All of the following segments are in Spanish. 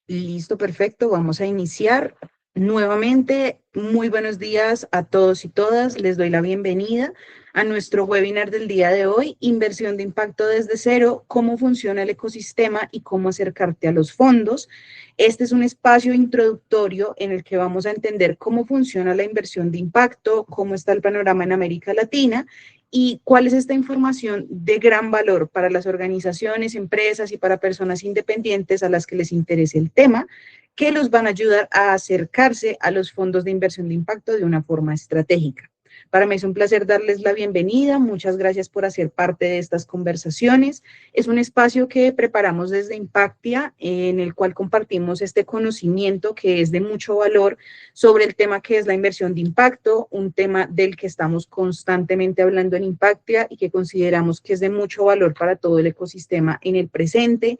Listo, perfecto. Vamos a iniciar nuevamente. Muy buenos días a todos y todas. Les doy la bienvenida a nuestro webinar del día de hoy, Inversión de Impacto desde cero, cómo funciona el ecosistema y cómo acercarte a los fondos. Este es un espacio introductorio en el que vamos a entender cómo funciona la inversión de impacto, cómo está el panorama en América Latina y cuál es esta información de gran valor para las organizaciones, empresas y para personas independientes a las que les interese el tema, que los van a ayudar a acercarse a los fondos de inversión de impacto de una forma estratégica. Para mí es un placer darles la bienvenida. Muchas gracias por hacer parte de estas conversaciones. Es un espacio que preparamos desde Impactia, en el cual compartimos este conocimiento que es de mucho valor sobre el tema que es la inversión de impacto, un tema del que estamos constantemente hablando en Impactia y que consideramos que es de mucho valor para todo el ecosistema en el presente.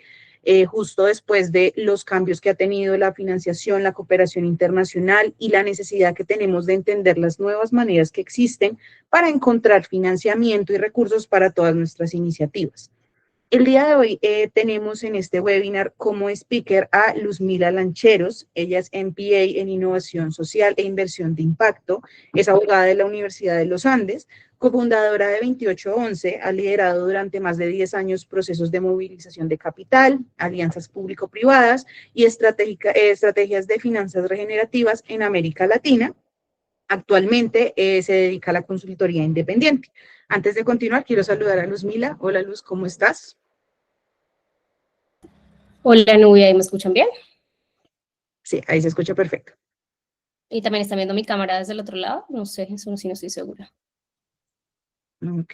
Justo después de los cambios que ha tenido la financiación, la cooperación internacional y la necesidad que tenemos de entender las nuevas maneras que existen para encontrar financiamiento y recursos para todas nuestras iniciativas. El día de hoy tenemos en este webinar como speaker a Luzmila Lancheros. Ella es MPA en Innovación Social e Inversión de Impacto, es abogada de la Universidad de los Andes, cofundadora de 2811, ha liderado durante más de 10 años procesos de movilización de capital, alianzas público-privadas y estrategias de finanzas regenerativas en América Latina. Actualmente se dedica a la consultoría independiente. Antes de continuar, quiero saludar a Luzmila. Hola Luz, ¿cómo estás? Hola Nubia, ¿y me escuchan bien? Sí, ahí se escucha perfecto. Y también están viendo mi cámara desde el otro lado, no sé, eso sí no estoy segura. Ok,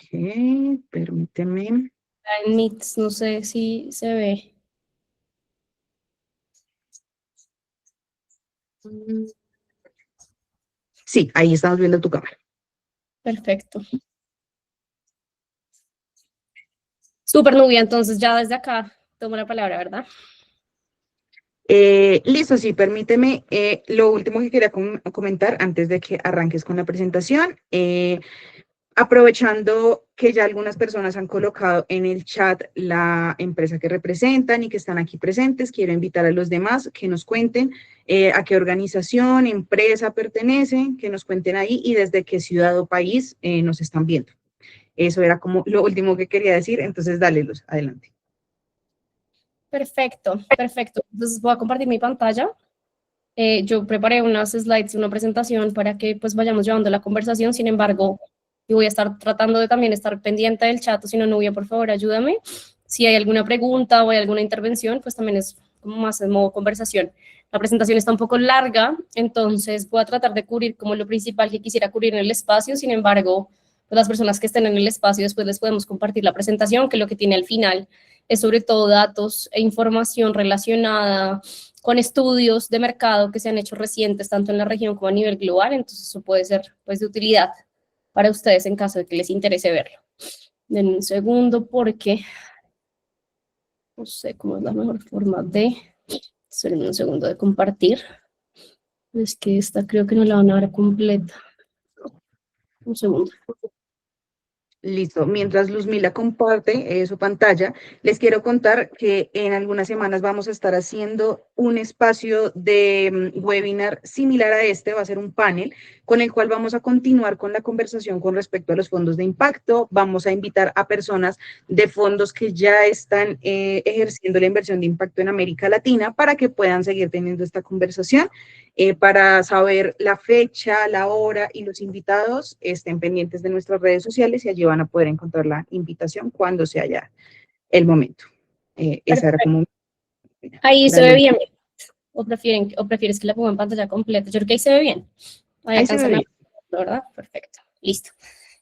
permíteme. En Meets, no sé si se ve. Sí, ahí estamos viendo tu cámara. Perfecto. Súper Nubia, entonces ya desde acá tomo la palabra, ¿verdad? Listo, sí, permíteme. Lo último que quería comentar antes de que arranques con la presentación. Aprovechando que ya algunas personas han colocado en el chat la empresa que representan y que están aquí presentes, quiero invitar a los demás que nos cuenten a qué organización, empresa pertenecen, que nos cuenten ahí y desde qué ciudad o país nos están viendo. Eso era como lo último que quería decir, entonces dale, Luz, adelante. Perfecto, perfecto. Entonces voy a compartir mi pantalla. Yo preparé unas slides, una presentación para que pues vayamos llevando la conversación. Sin embargo, yo voy a estar tratando de también estar pendiente del chat, o si no, Nubia, por favor, ayúdame. Si hay alguna pregunta o hay alguna intervención, pues también es como más en modo conversación. La presentación está un poco larga, entonces voy a tratar de cubrir como lo principal que quisiera cubrir en el espacio. Sin embargo, pues las personas que estén en el espacio después les podemos compartir la presentación, que lo que tiene al final es sobre todo datos e información relacionada con estudios de mercado que se han hecho recientes tanto en la región como a nivel global, entonces eso puede ser pues de utilidad para ustedes en caso de que les interese verlo. Denme un segundo porque no sé cómo es la mejor forma de... Espérenme un segundo de compartir. Es que esta creo que no la van a ver completa. Un segundo. Listo. Mientras Luzmila comparte su pantalla, les quiero contar que en algunas semanas vamos a estar haciendo un espacio de webinar similar a este, va a ser un panel con el cual vamos a continuar con la conversación con respecto a los fondos de impacto. Vamos a invitar a personas de fondos que ya están ejerciendo la inversión de impacto en América Latina para que puedan seguir teniendo esta conversación. Para saber la fecha, la hora y los invitados, estén pendientes de nuestras redes sociales y allí van a poder encontrar la invitación cuando se haya el momento. Esa era como... Ahí se ve Dale. bien. ¿O prefieres que la ponga en pantalla completa? Yo creo que ahí se ve bien. Ahí Ahí se ve alcanzan a bien. ver, ¿verdad? Perfecto. Listo.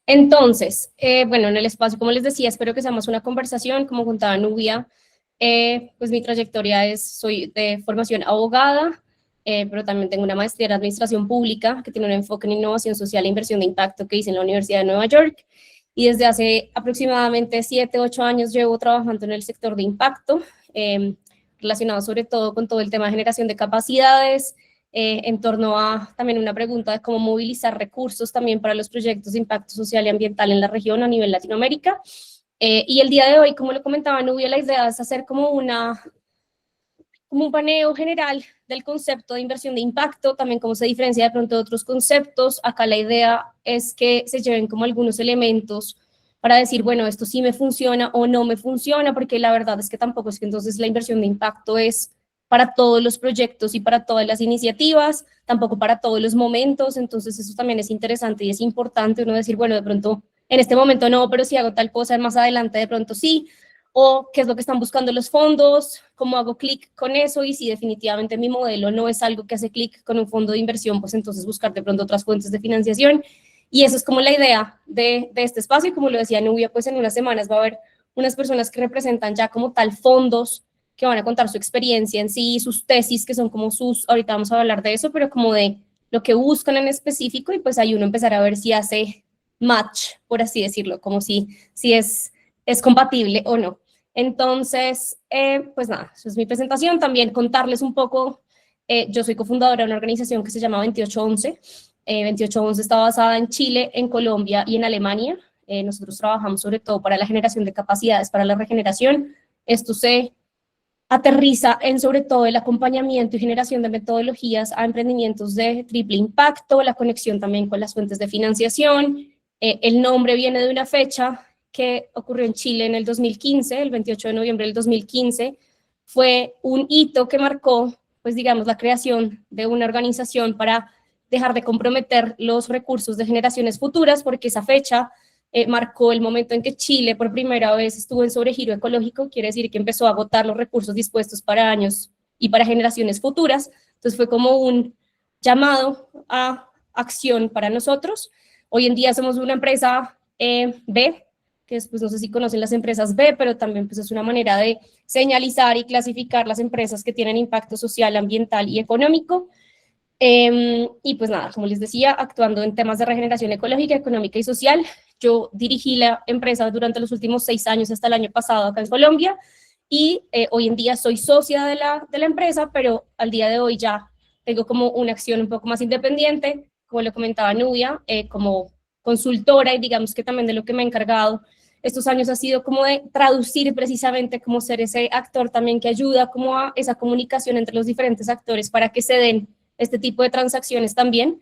Entonces, bueno, en el espacio, como les decía, espero que seamos una conversación, como contaba Nubia, pues mi trayectoria soy de formación abogada, pero también tengo una maestría en administración pública que tiene un enfoque en innovación social e inversión de impacto que hice en la Universidad de Nueva York. Y desde hace aproximadamente 7, 8 años llevo trabajando en el sector de impacto, relacionado sobre todo con todo el tema de generación de capacidades, en torno a también una pregunta de cómo movilizar recursos también para los proyectos de impacto social y ambiental en la región a nivel Latinoamérica. Y el día de hoy, como lo comentaba Nubia, la idea es hacer como una como un paneo general del concepto de inversión de impacto, también cómo se diferencia de pronto de otros conceptos. Acá la idea es que se lleven como algunos elementos para decir, bueno, esto sí me funciona o no me funciona, porque la verdad es que tampoco es que entonces la inversión de impacto es para todos los proyectos y para todas las iniciativas, tampoco para todos los momentos, entonces eso también es interesante y es importante uno decir, bueno, de pronto en este momento no, pero si hago tal cosa más adelante de pronto sí, o qué es lo que están buscando los fondos, cómo hago clic con eso y si definitivamente mi modelo no es algo que hace clic con un fondo de inversión, pues entonces buscar de pronto otras fuentes de financiación. Y eso es como la idea de este espacio. Y como lo decía Nubia, pues en unas semanas va a haber unas personas que representan ya como tal fondos que van a contar su experiencia en sí, sus tesis, que son como sus, ahorita vamos a hablar de eso, pero como de lo que buscan en específico y pues ahí uno empezar a ver si hace match, por así decirlo, como si es compatible o no. Entonces, pues nada, eso es mi presentación. También contarles un poco, yo soy cofundadora de una organización que se llama 2811. 2811 está basada en Chile, en Colombia y en Alemania. Nosotros trabajamos sobre todo para la generación de capacidades para la regeneración. Esto se aterriza en sobre todo el acompañamiento y generación de metodologías a emprendimientos de triple impacto, la conexión también con las fuentes de financiación. El nombre viene de una fecha que ocurrió en Chile en el 2015, el 28 de noviembre del 2015. Fue un hito que marcó, pues digamos, la creación de una organización para dejar de comprometer los recursos de generaciones futuras, porque esa fecha marcó el momento en que Chile por primera vez estuvo en sobregiro ecológico, quiere decir que empezó a agotar los recursos dispuestos para años y para generaciones futuras. Entonces fue como un llamado a acción para nosotros. Hoy en día somos una empresa B, que después no sé si conocen las empresas B, pero también pues, es una manera de señalizar y clasificar las empresas que tienen impacto social, ambiental y económico. Y pues nada, como les decía, actuando en temas de regeneración ecológica, económica y social. Yo dirigí la empresa durante los últimos 6 años hasta el año pasado acá en Colombia y hoy en día soy socia de la empresa, pero al día de hoy ya tengo como una acción un poco más independiente, como lo comentaba Nubia, como consultora y digamos que también de lo que me he encargado estos años ha sido como de traducir precisamente como ser ese actor también que ayuda como a esa comunicación entre los diferentes actores para que se den este tipo de transacciones también.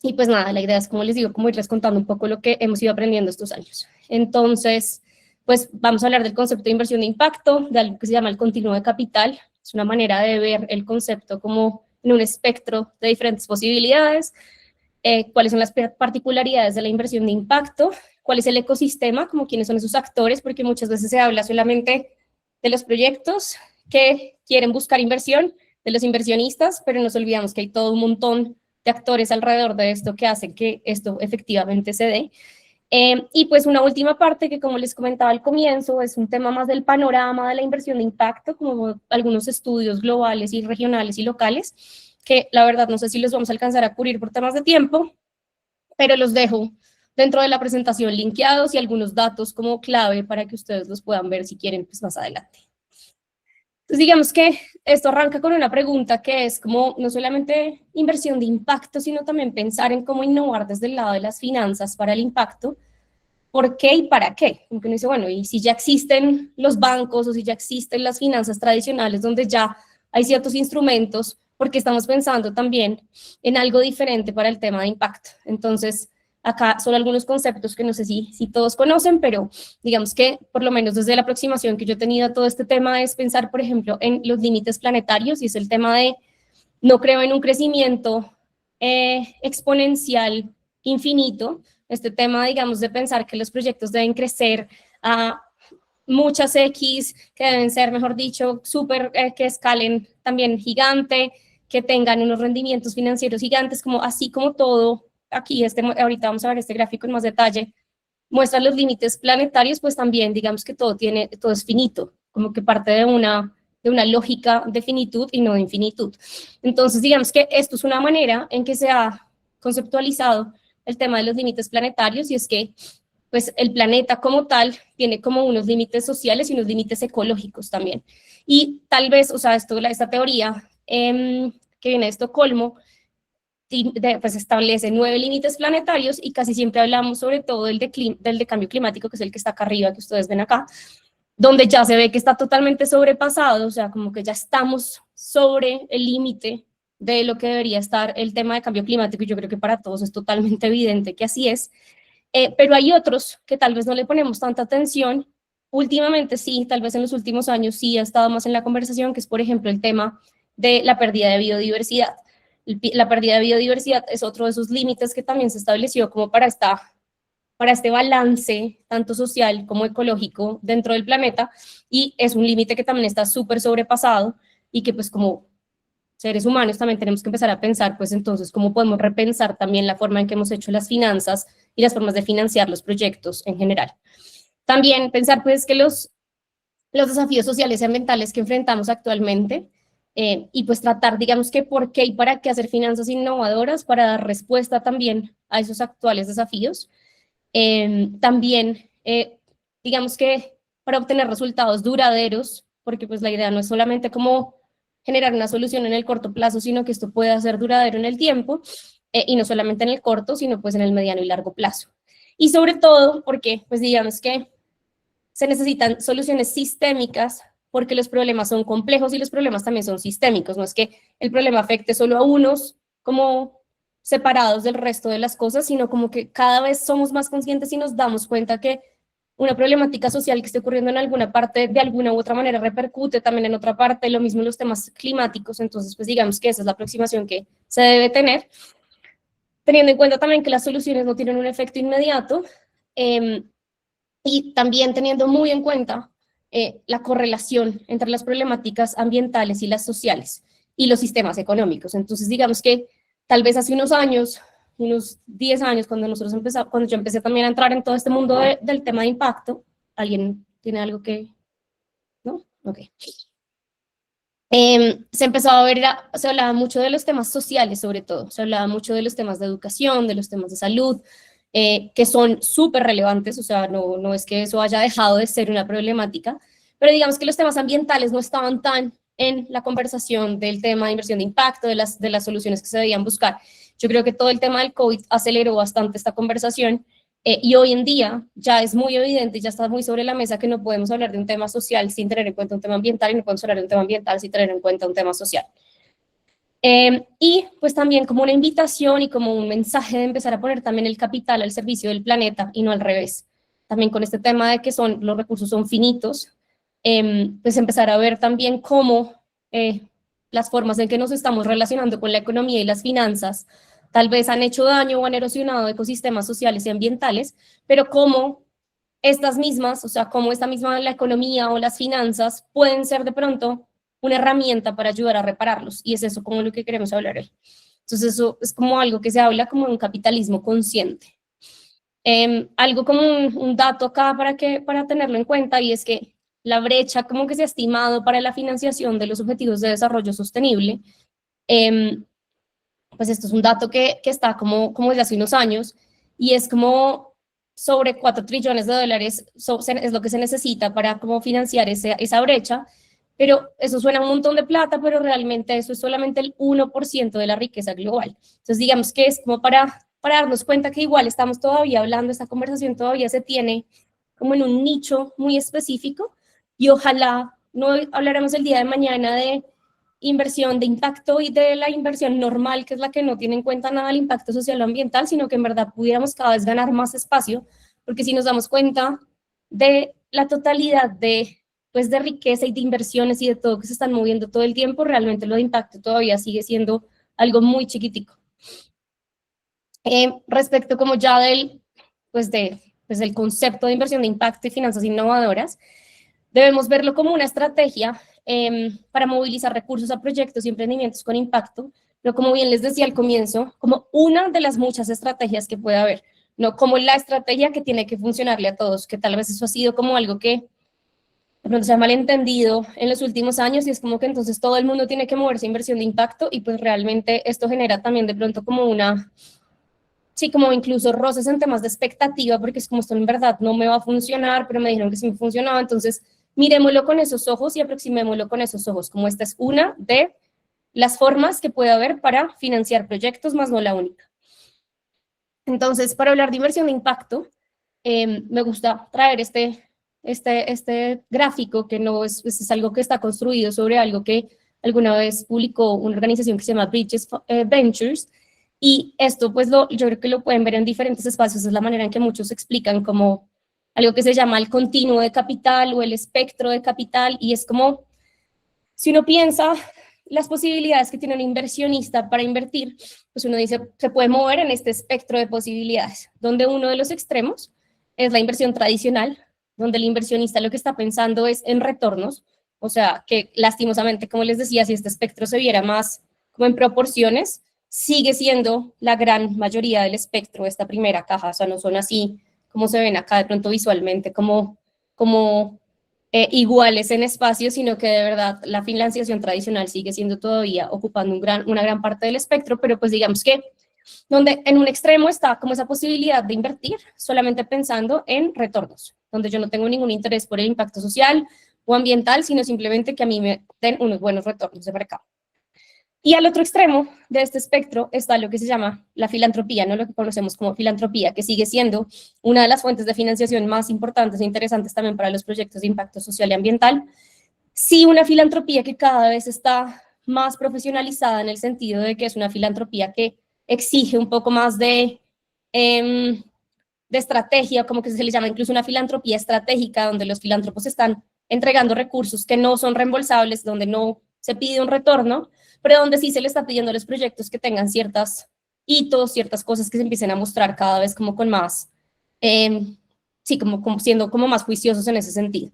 Y pues nada, la idea es, como les digo, como irles contando un poco lo que hemos ido aprendiendo estos años. Entonces, pues vamos a hablar del concepto de inversión de impacto, de algo que se llama el continuo de capital. Es una manera de ver el concepto como en un espectro de diferentes posibilidades. Cuáles son las particularidades de la inversión de impacto, cuál es el ecosistema, como quiénes son esos actores, porque muchas veces se habla solamente de los proyectos que quieren buscar inversión, de los inversionistas, pero nos olvidamos que hay todo un montón de actores alrededor de esto que hacen que esto efectivamente se dé. Y pues una última parte que, como les comentaba al comienzo, es un tema más del panorama de la inversión de impacto, como algunos estudios globales y regionales y locales, que la verdad no sé si los vamos a alcanzar a cubrir por temas de tiempo, pero los dejo dentro de la presentación linkeados y algunos datos como clave para que ustedes los puedan ver si quieren pues más adelante. Entonces, digamos que esto arranca con una pregunta que es como no solamente inversión de impacto, sino también pensar en cómo innovar desde el lado de las finanzas para el impacto. ¿Por qué y para qué? Porque uno dice, bueno, y si ya existen los bancos o si ya existen las finanzas tradicionales donde ya hay ciertos instrumentos, porque estamos pensando también en algo diferente para el tema de impacto. Entonces, acá son algunos conceptos que no sé si todos conocen, pero digamos que por lo menos desde la aproximación que yo he tenido a todo este tema es pensar, por ejemplo, en los límites planetarios y es el tema de no creo en un crecimiento exponencial infinito, este tema, digamos, de pensar que los proyectos deben crecer a muchas X, que deben ser, mejor dicho, súper, que escalen también gigante, que tengan unos rendimientos financieros gigantes, como así como todo, aquí, ahorita vamos a ver este gráfico en más detalle, muestra los límites planetarios, pues también digamos que todo es finito, como que parte de una lógica de finitud y no de infinitud. Entonces, digamos que esto es una manera en que se ha conceptualizado el tema de los límites planetarios y es que pues el planeta como tal tiene como unos límites sociales y unos límites ecológicos también. Y tal vez, o sea, esta teoría que viene de Estocolmo, pues establece 9 límites planetarios y casi siempre hablamos sobre todo del de cambio climático, que es el que está acá arriba, que ustedes ven acá, donde ya se ve que está totalmente sobrepasado, o sea, como que ya estamos sobre el límite de lo que debería estar el tema de cambio climático, y yo creo que para todos es totalmente evidente que así es, pero hay otros que tal vez no le ponemos tanta atención. Últimamente sí, tal vez en los últimos años sí ha estado más en la conversación, que es por ejemplo el tema de la pérdida de biodiversidad. La pérdida de biodiversidad es otro de esos límites que también se estableció como para este balance, tanto social como ecológico, dentro del planeta, y es un límite que también está súper sobrepasado y que pues como seres humanos también tenemos que empezar a pensar, pues entonces, cómo podemos repensar también la forma en que hemos hecho las finanzas y las formas de financiar los proyectos en general. También pensar pues que los desafíos sociales y ambientales que enfrentamos actualmente, y pues tratar, digamos, que por qué y para qué hacer finanzas innovadoras para dar respuesta también a esos actuales desafíos. También, digamos que para obtener resultados duraderos, porque pues la idea no es solamente como generar una solución en el corto plazo, sino que esto pueda ser duradero en el tiempo, y no solamente en el corto, sino pues en el mediano y largo plazo. Y sobre todo porque, pues digamos que se necesitan soluciones sistémicas porque los problemas son complejos y los problemas también son sistémicos. No es que el problema afecte solo a unos como separados del resto de las cosas, sino como que cada vez somos más conscientes y nos damos cuenta que una problemática social que esté ocurriendo en alguna parte, de alguna u otra manera repercute también en otra parte, lo mismo en los temas climáticos. Entonces, pues digamos que esa es la aproximación que se debe tener, teniendo en cuenta también que las soluciones no tienen un efecto inmediato, y también teniendo muy en cuenta la correlación entre las problemáticas ambientales y las sociales y los sistemas económicos. Entonces, digamos que tal vez hace unos años, unos 10 años, cuando yo empecé también a entrar en todo este mundo del tema de impacto, ¿alguien tiene algo que...? ¿No? Ok. Se empezó a ver, se hablaba mucho de los temas sociales sobre todo, se hablaba mucho de los temas de educación, de los temas de salud, que son súper relevantes, o sea, no es que eso haya dejado de ser una problemática, pero digamos que los temas ambientales no estaban tan en la conversación del tema de inversión de impacto, de las soluciones que se debían buscar. Yo creo que todo el tema del COVID aceleró bastante esta conversación, y hoy en día ya es muy evidente, ya está muy sobre la mesa que no podemos hablar de un tema social sin tener en cuenta un tema ambiental, y no podemos hablar de un tema ambiental sin tener en cuenta un tema social. Y pues también como una invitación y como un mensaje de empezar a poner también el capital al servicio del planeta y no al revés. También con este tema de que los recursos son finitos, pues empezar a ver también cómo las formas en que nos estamos relacionando con la economía y las finanzas tal vez han hecho daño o han erosionado ecosistemas sociales y ambientales, pero cómo estas mismas, o sea, cómo esta misma, la economía o las finanzas pueden ser de pronto una herramienta para ayudar a repararlos, y es eso como lo que queremos hablar hoy. Entonces eso es como algo que se habla como un capitalismo consciente. Algo como un dato acá para tenerlo en cuenta, y es que la brecha como que se ha estimado para la financiación de los objetivos de desarrollo sostenible, pues esto es un dato que está como desde hace unos años, y es como sobre 4 trillones de dólares es lo que se necesita para como financiar esa brecha, pero eso suena un montón de plata, pero realmente eso es solamente el 1% de la riqueza global. Entonces digamos que es como para darnos cuenta que igual estamos todavía hablando, esta conversación todavía se tiene como en un nicho muy específico, y ojalá no hablaremos el día de mañana de inversión de impacto y de la inversión normal, que es la que no tiene en cuenta nada el impacto social o ambiental, sino que en verdad pudiéramos cada vez ganar más espacio, porque si nos damos cuenta de la totalidad pues de riqueza y de inversiones y de todo que se están moviendo todo el tiempo, realmente lo de impacto todavía sigue siendo algo muy chiquitico. Respecto como ya del concepto de inversión de impacto y finanzas innovadoras, debemos verlo como una estrategia para movilizar recursos a proyectos y emprendimientos con impacto, pero como bien les decía al comienzo, como una de las muchas estrategias que puede haber, no como la estrategia que tiene que funcionarle a todos, que tal vez eso ha sido como algo que de pronto se ha malentendido en los últimos años, y es como que entonces todo el mundo tiene que moverse a inversión de impacto, y pues realmente esto genera también de pronto como sí, como incluso roces en temas de expectativa, porque es como esto en verdad no me va a funcionar, pero me dijeron que sí me funcionaba, entonces miremoslo con esos ojos y aproximémoslo con esos ojos, como esta es una de las formas que puede haber para financiar proyectos, más no la única. Entonces, para hablar de inversión de impacto, me gusta traer este este gráfico, que no es algo que está construido sobre algo que alguna vez publicó una organización que se llama Bridges Ventures, y esto pues yo creo que lo pueden ver en diferentes espacios, es la manera en que muchos explican como algo que se llama el continuo de capital o el espectro de capital, y es como, si uno piensa las posibilidades que tiene un inversionista para invertir, pues uno dice, se puede mover en este espectro de posibilidades, donde uno de los extremos es la inversión tradicional, donde el inversionista lo que está pensando es en retornos, o sea, que lastimosamente, como les decía, si este espectro se viera más como en proporciones, sigue siendo la gran mayoría del espectro esta primera caja, o sea, no son así como se ven acá de pronto visualmente, como iguales en espacio, sino que de verdad la financiación tradicional sigue siendo todavía ocupando una gran parte del espectro, pero pues digamos que donde en un extremo está como esa posibilidad de invertir solamente pensando en retornos, donde yo no tengo ningún interés por el impacto social o ambiental, sino simplemente que a mí me den unos buenos retornos de mercado. Y al otro extremo de este espectro está lo que se llama la filantropía, ¿no? Lo que conocemos como filantropía, que sigue siendo una de las fuentes de financiación más importantes e interesantes también para los proyectos de impacto social y ambiental. Sí, una filantropía que cada vez está más profesionalizada en el sentido de que es una filantropía que exige un poco más de estrategia, como que se le llama incluso una filantropía estratégica, donde los filántropos están entregando recursos que no son reembolsables, donde no se pide un retorno, pero donde sí se le está pidiendo a los proyectos que tengan ciertas hitos, ciertas cosas que se empiecen a mostrar cada vez como con más, sí, como siendo como más juiciosos en ese sentido.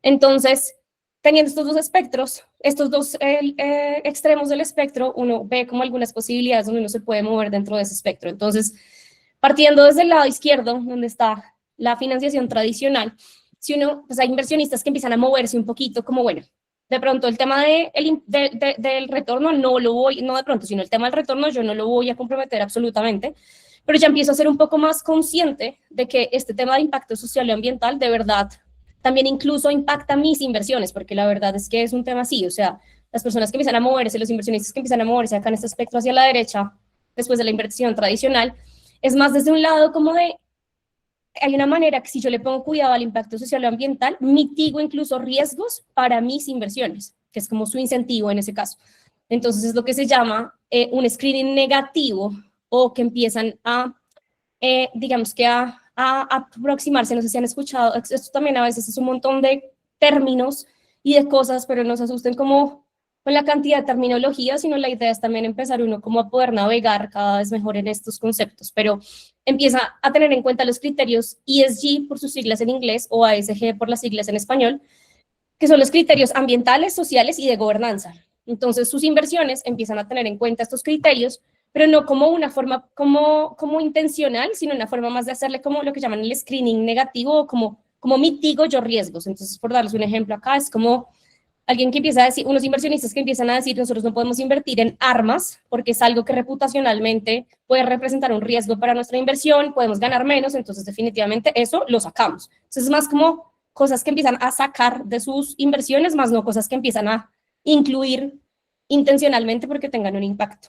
Entonces, teniendo estos dos espectros, estos dos extremos del espectro, uno ve como algunas posibilidades donde uno se puede mover dentro de ese espectro. Entonces, partiendo desde el lado izquierdo, donde está la financiación tradicional, si uno, pues hay inversionistas que empiezan a moverse un poquito, como bueno, de pronto el tema del retorno no lo voy, no de pronto, sino el tema del retorno yo no lo voy a comprometer absolutamente, pero ya empiezo a ser un poco más consciente de que este tema de impacto social y ambiental de verdad también incluso impacta mis inversiones, porque la verdad es que es un tema así, o sea, las personas que empiezan a moverse, los inversionistas que empiezan a moverse acá en este espectro hacia la derecha, después de la inversión tradicional, es más desde un lado como de, hay una manera que si yo le pongo cuidado al impacto social o ambiental, mitigo incluso riesgos para mis inversiones, que es como su incentivo en ese caso. Entonces es lo que se llama un screening negativo, o que empiezan a, digamos que a aproximarse, no sé si han escuchado, esto también a veces es un montón de términos y de cosas, pero no se asusten como con la cantidad de terminología, sino la idea es también empezar uno como a poder navegar cada vez mejor en estos conceptos, pero empieza a tener en cuenta los criterios ESG por sus siglas en inglés o ASG por las siglas en español, que son los criterios ambientales, sociales y de gobernanza. Entonces sus inversiones empiezan a tener en cuenta estos criterios, pero no como una forma como intencional, sino una forma más de hacerle como lo que llaman el screening negativo, o como mitigo yo riesgos. Entonces, por darles un ejemplo acá, es como alguien que empieza a decir, unos inversionistas que empiezan a decir, nosotros no podemos invertir en armas porque es algo que reputacionalmente puede representar un riesgo para nuestra inversión, podemos ganar menos, entonces definitivamente eso lo sacamos. Entonces es más como cosas que empiezan a sacar de sus inversiones, más no cosas que empiezan a incluir intencionalmente porque tengan un impacto.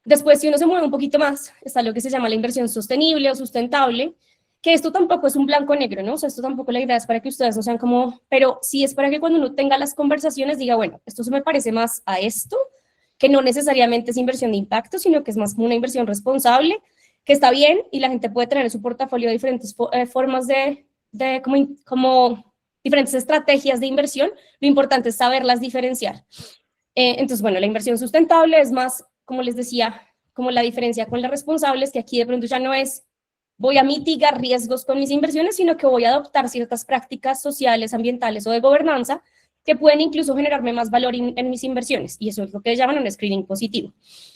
Después, si uno se mueve un poquito más, está lo que se llama la inversión sostenible o sustentable, que esto tampoco es un blanco negro, ¿no? O sea, esto tampoco la idea es para que ustedes no sean como, pero sí es para que cuando uno tenga las conversaciones diga, bueno, esto se me parece más a esto, que no necesariamente es inversión de impacto, sino que es más como una inversión responsable, que está bien y la gente puede tener en su portafolio diferentes formas de como diferentes estrategias de inversión. Lo importante es saberlas diferenciar. Entonces, bueno, la inversión sustentable es más, como les decía, como la diferencia con la responsable es que aquí de pronto ya no es voy a mitigar riesgos con mis inversiones, sino que voy a adoptar ciertas prácticas sociales, ambientales o de gobernanza que pueden incluso generarme más valor en mis inversiones. Y eso es lo que llaman un screening positivo.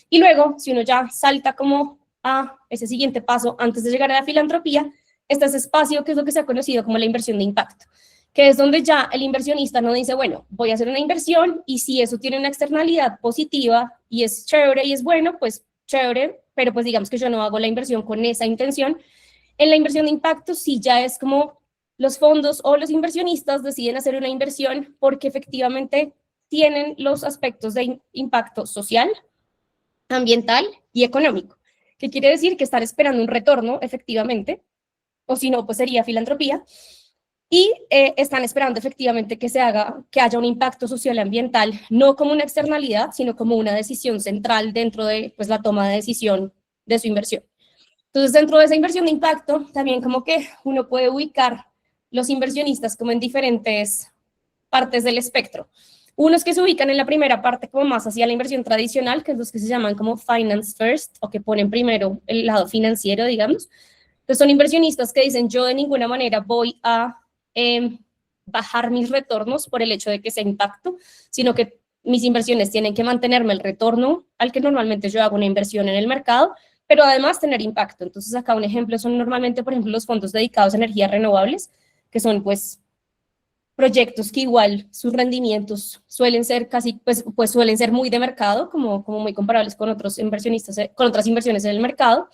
Y luego, si uno ya salta como a ese siguiente paso antes de llegar a la filantropía, está ese espacio que es lo que se ha conocido como la inversión de impacto, que es donde ya el inversionista no dice, bueno, voy a hacer una inversión y si eso tiene una externalidad positiva y es chévere y es bueno, pues chévere, pero pues digamos que yo no hago la inversión con esa intención. En la inversión de impacto sí ya es como los fondos o los inversionistas deciden hacer una inversión porque efectivamente tienen los aspectos de impacto social, ambiental y económico, que quiere decir que están esperando un retorno efectivamente, o si no, pues sería filantropía, y están esperando efectivamente que haya un impacto social y ambiental, no como una externalidad, sino como una decisión central dentro de pues, la toma de decisión de su inversión. Entonces, dentro de esa inversión de impacto, también como que uno puede ubicar los inversionistas como en diferentes partes del espectro. Unos que se ubican en la primera parte como más hacia la inversión tradicional, que es los que se llaman como finance first, o que ponen primero el lado financiero, digamos. Entonces son inversionistas que dicen, yo de ninguna manera voy a bajar mis retornos por el hecho de que sea impacto, sino que mis inversiones tienen que mantenerme el retorno al que normalmente yo hago una inversión en el mercado, pero además tener impacto. Entonces acá un ejemplo son normalmente, por ejemplo, los fondos dedicados a energías renovables, que son pues proyectos que igual sus rendimientos suelen ser casi, pues suelen ser muy de mercado, como muy comparables con otros inversionistas, con otras inversiones en el mercado.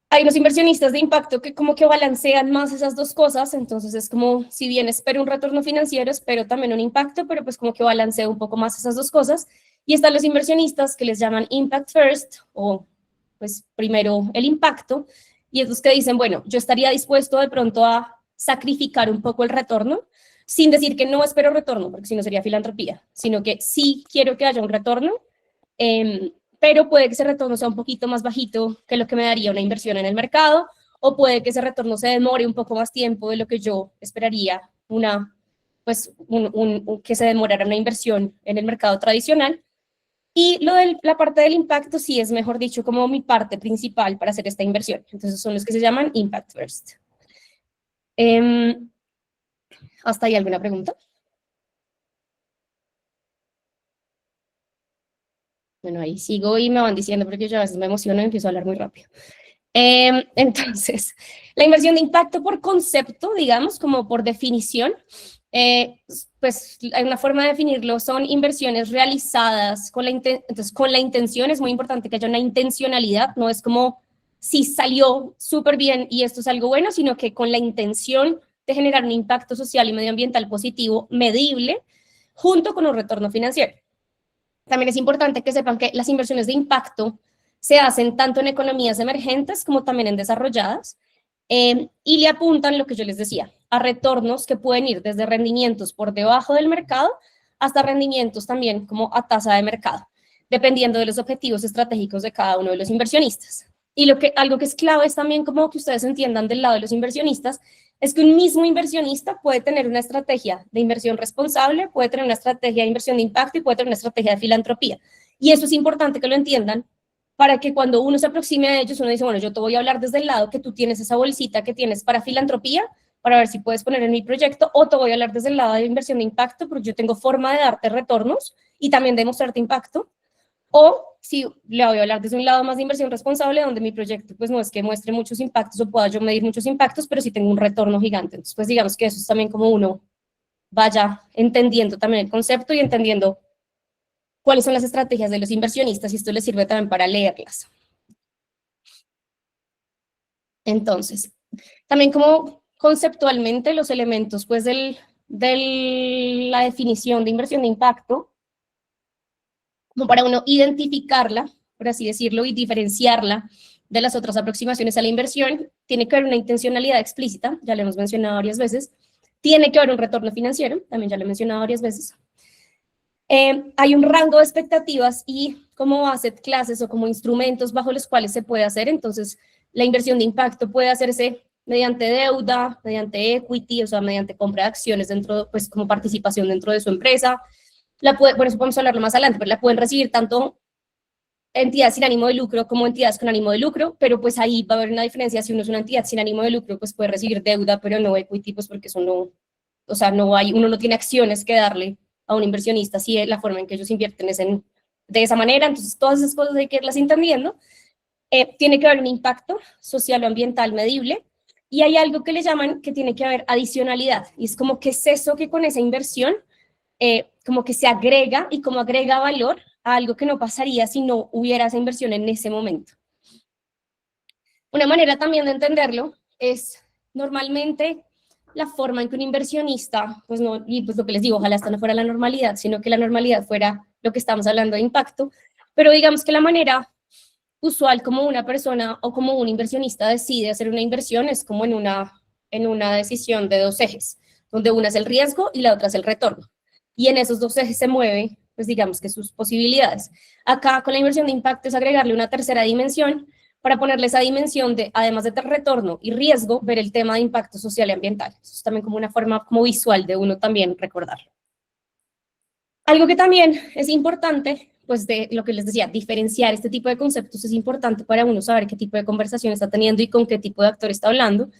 Hay unos inversionistas de impacto que como que balancean más esas dos cosas, entonces es como, si bien espero un retorno financiero, espero también un impacto, pero pues como que balanceo un poco más esas dos cosas. Y están los inversionistas que les llaman impact first, o pues primero el impacto, y es los que dicen, bueno, yo estaría dispuesto de pronto a sacrificar un poco el retorno, sin decir que no espero retorno, porque si no sería filantropía, sino que sí quiero que haya un retorno, pero puede que ese retorno sea un poquito más bajito que lo que me daría una inversión en el mercado, o puede que ese retorno se demore un poco más tiempo de lo que yo esperaría que se demorara una inversión en el mercado tradicional. Y lo de la parte del impacto sí es, mejor dicho, como mi parte principal para hacer esta inversión. Entonces son los que se llaman Impact First. ¿Hasta ahí alguna pregunta? Bueno, ahí sigo y me van diciendo porque yo a veces me emociono y empiezo a hablar muy rápido. Entonces, la inversión de impacto por concepto, digamos, como por definición, pues hay una forma de definirlo, son inversiones realizadas entonces, con la intención, es muy importante que haya una intencionalidad, no es como si salió súper bien y esto es algo bueno, sino que con la intención de generar un impacto social y medioambiental positivo medible, junto con un retorno financiero. También es importante que sepan que las inversiones de impacto se hacen tanto en economías emergentes como también en desarrolladas, y le apuntan lo que yo les decía, a retornos que pueden ir desde rendimientos por debajo del mercado hasta rendimientos también como a tasa de mercado, dependiendo de los objetivos estratégicos de cada uno de los inversionistas. Y algo que es clave es también como que ustedes entiendan del lado de los inversionistas, es que un mismo inversionista puede tener una estrategia de inversión responsable, puede tener una estrategia de inversión de impacto y puede tener una estrategia de filantropía. Y eso es importante que lo entiendan para que cuando uno se aproxime a ellos, uno dice, bueno, yo te voy a hablar desde el lado que tú tienes esa bolsita que tienes para filantropía, para ver si puedes poner en mi proyecto, o te voy a hablar desde el lado de inversión de impacto, porque yo tengo forma de darte retornos y también de mostrarte impacto. O si le voy a hablar desde un lado más de inversión responsable, donde mi proyecto pues no es que muestre muchos impactos o pueda yo medir muchos impactos, pero sí tengo un retorno gigante. Entonces, pues digamos que eso es también como uno vaya entendiendo también el concepto y entendiendo cuáles son las estrategias de los inversionistas y esto les sirve también para leerlas. Entonces, también como conceptualmente los elementos pues de la definición de inversión de impacto, como para uno identificarla, por así decirlo, y diferenciarla de las otras aproximaciones a la inversión, tiene que haber una intencionalidad explícita, ya lo hemos mencionado varias veces, tiene que haber un retorno financiero, también ya lo he mencionado varias veces. Hay un rango de expectativas y como asset classes o como instrumentos bajo los cuales se puede hacer, entonces la inversión de impacto puede hacerse mediante deuda, mediante equity, o sea, mediante compra de acciones dentro, pues como participación dentro de su empresa, por eso podemos hablarlo más adelante, pero la pueden recibir tanto entidades sin ánimo de lucro como entidades con ánimo de lucro, pero pues ahí va a haber una diferencia, si uno es una entidad sin ánimo de lucro, pues puede recibir deuda, pero no equity, pues porque eso no, o sea, uno no tiene acciones que darle a un inversionista si la forma en que ellos invierten es de esa manera, entonces todas esas cosas hay que irlas entendiendo. Tiene que haber un impacto social o ambiental medible, y hay algo que le llaman que tiene que haber adicionalidad, y es como que es eso que con esa inversión como que se agrega y como agrega valor a algo que no pasaría si no hubiera esa inversión en ese momento. Una manera también de entenderlo es normalmente la forma en que un inversionista, pues no, y pues lo que les digo, ojalá esta no fuera la normalidad, sino que la normalidad fuera lo que estamos hablando de impacto, pero digamos que la manera usual como una persona o como un inversionista decide hacer una inversión es como en una en una decisión de dos ejes, donde una es el riesgo y la otra es el retorno. Y en esos dos ejes se mueve, pues digamos que sus posibilidades. Acá con la inversión de impacto es agregarle una tercera dimensión para ponerle esa dimensión de, además de retorno y riesgo, ver el tema de impacto social y ambiental. Eso es también como una forma como visual de uno también recordarlo. Algo que también es importante, pues de lo que les decía, diferenciar este tipo de conceptos es importante para uno saber qué tipo de conversación está teniendo y con qué tipo de actor está hablando.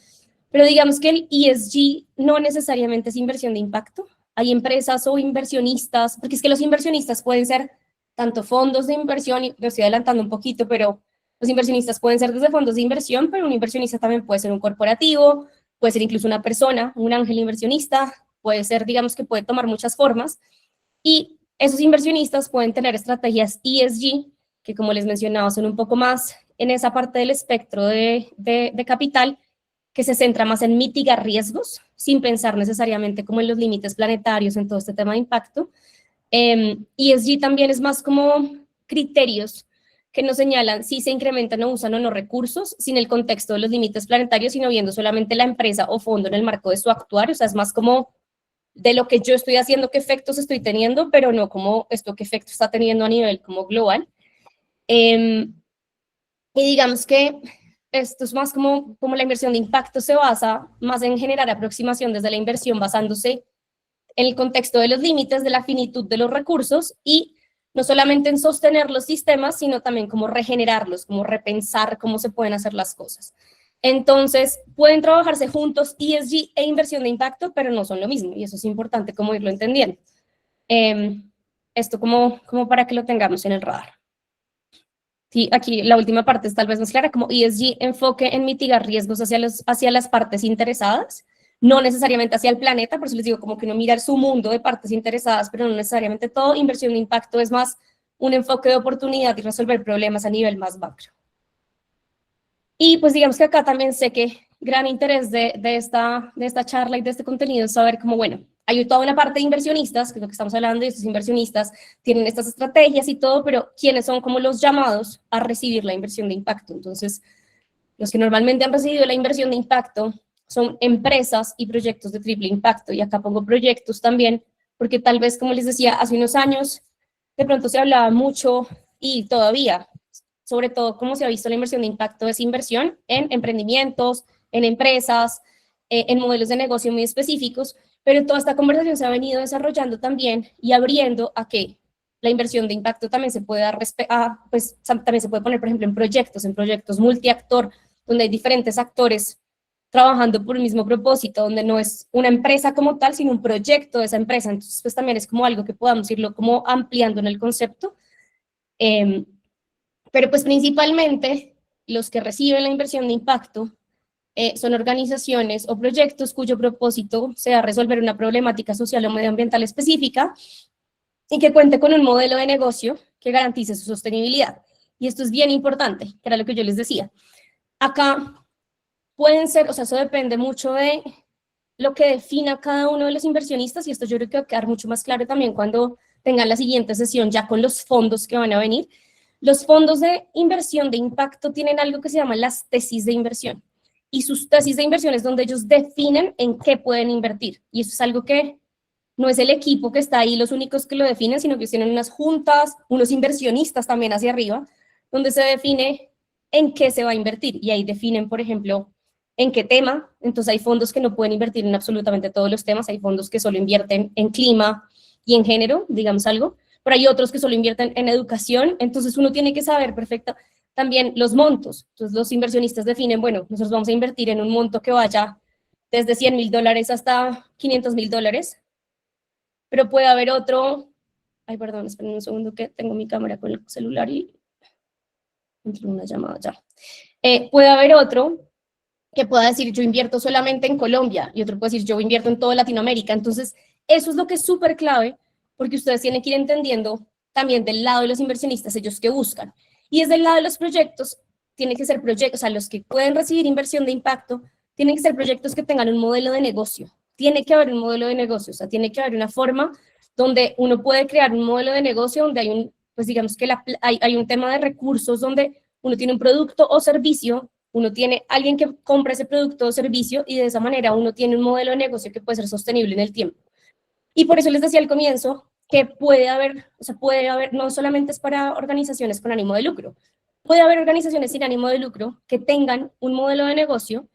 Pero digamos que el ESG no necesariamente es inversión de impacto. Hay empresas o inversionistas, porque es que los inversionistas pueden ser tanto fondos de inversión, y lo estoy adelantando un poquito, pero los inversionistas pueden ser desde fondos de inversión, pero un inversionista también puede ser un corporativo, puede ser incluso una persona, un ángel inversionista, puede ser, digamos que puede tomar muchas formas. Y esos inversionistas pueden tener estrategias ESG, que como les mencionaba, son un poco más en esa parte del espectro de capital, que se centra más en mitigar riesgos, sin pensar necesariamente como en los límites planetarios, en todo este tema de impacto. ESG también es más como criterios que nos señalan si se incrementan o usan o no recursos, sin el contexto de los límites planetarios, sino viendo solamente la empresa o fondo en el marco de su actuar. O sea, es más como de lo que yo estoy haciendo, qué efectos estoy teniendo, pero no como esto qué efecto está teniendo a nivel como global. Y digamos que esto es más como la inversión de impacto se basa más en generar aproximación desde la inversión basándose en el contexto de los límites, de la finitud de los recursos y no solamente en sostener los sistemas, sino también como regenerarlos, como repensar cómo se pueden hacer las cosas. Entonces, pueden trabajarse juntos ESG e inversión de impacto, pero no son lo mismo, y eso es importante como irlo entendiendo. Esto como para que lo tengamos en el radar. Sí, aquí la última parte es tal vez más clara, como ESG enfoque en mitigar riesgos hacia las partes interesadas, no necesariamente hacia el planeta, por eso les digo como que no mirar su mundo de partes interesadas, pero no necesariamente todo. Inversión de impacto es más un enfoque de oportunidad y resolver problemas a nivel más macro. Y pues digamos que acá también sé que gran interés de esta charla y de este contenido es saber cómo, bueno, hay toda una parte de inversionistas, que es lo que estamos hablando, y estos inversionistas tienen estas estrategias y todo, pero ¿quiénes son como los llamados a recibir la inversión de impacto? Entonces, los que normalmente han recibido la inversión de impacto son empresas y proyectos de triple impacto, y acá pongo proyectos también, porque tal vez, como les decía, hace unos años de pronto se hablaba mucho y todavía, sobre todo como se ha visto la inversión de impacto, es inversión en emprendimientos, en empresas, en modelos de negocio muy específicos, pero toda esta conversación se ha venido desarrollando también y abriendo a que la inversión de impacto también se puede pues también se puede poner, por ejemplo, en proyectos multiactor, donde hay diferentes actores trabajando por el mismo propósito, donde no es una empresa como tal, sino un proyecto de esa empresa. Entonces, pues también es como algo que podamos irlo como ampliando en el concepto. Pero pues principalmente los que reciben la inversión de impacto son organizaciones o proyectos cuyo propósito sea resolver una problemática social o medioambiental específica y que cuente con un modelo de negocio que garantice su sostenibilidad. Y esto es bien importante, que era lo que yo les decía. Acá pueden ser, o sea, eso depende mucho de lo que defina cada uno de los inversionistas, y esto yo creo que va a quedar mucho más claro también cuando tengan la siguiente sesión ya con los fondos que van a venir. Los fondos de inversión de impacto tienen algo que se llama las tesis de inversión, y sus tesis de inversión es donde ellos definen en qué pueden invertir, y eso es algo que no es el equipo que está ahí los únicos que lo definen, sino que tienen unas juntas, unos inversionistas también hacia arriba, donde se define en qué se va a invertir, y ahí definen, por ejemplo, en qué tema. Entonces hay fondos que no pueden invertir en absolutamente todos los temas, hay fondos que solo invierten en clima y en género, digamos algo, pero hay otros que solo invierten en educación. Entonces uno tiene que saber perfecto también los montos. Entonces los inversionistas definen, bueno, nosotros vamos a invertir en un monto que vaya desde $100,000 hasta $500,000, pero puede haber otro, ay, perdón, esperen un segundo que tengo mi cámara con el celular y entró una llamada ya. Puede haber otro que pueda decir yo invierto solamente en Colombia, y otro puede decir yo invierto en toda Latinoamérica. Entonces, eso es lo que es súper clave, porque ustedes tienen que ir entendiendo también del lado de los inversionistas, ellos que buscan. Y desde el lado de los proyectos, tienen que ser proyectos, o sea, los que pueden recibir inversión de impacto, tienen que ser proyectos que tengan un modelo de negocio. Tiene que haber un modelo de negocio, o sea, tiene que haber una forma donde uno puede crear un modelo de negocio donde hay pues digamos que hay un tema de recursos donde uno tiene un producto o servicio, uno tiene alguien que compra ese producto o servicio y de esa manera uno tiene un modelo de negocio que puede ser sostenible en el tiempo. Y por eso les decía al comienzo que puede haber, no solamente es para organizaciones con ánimo de lucro, puede haber organizaciones sin ánimo de lucro que tengan un modelo de negocio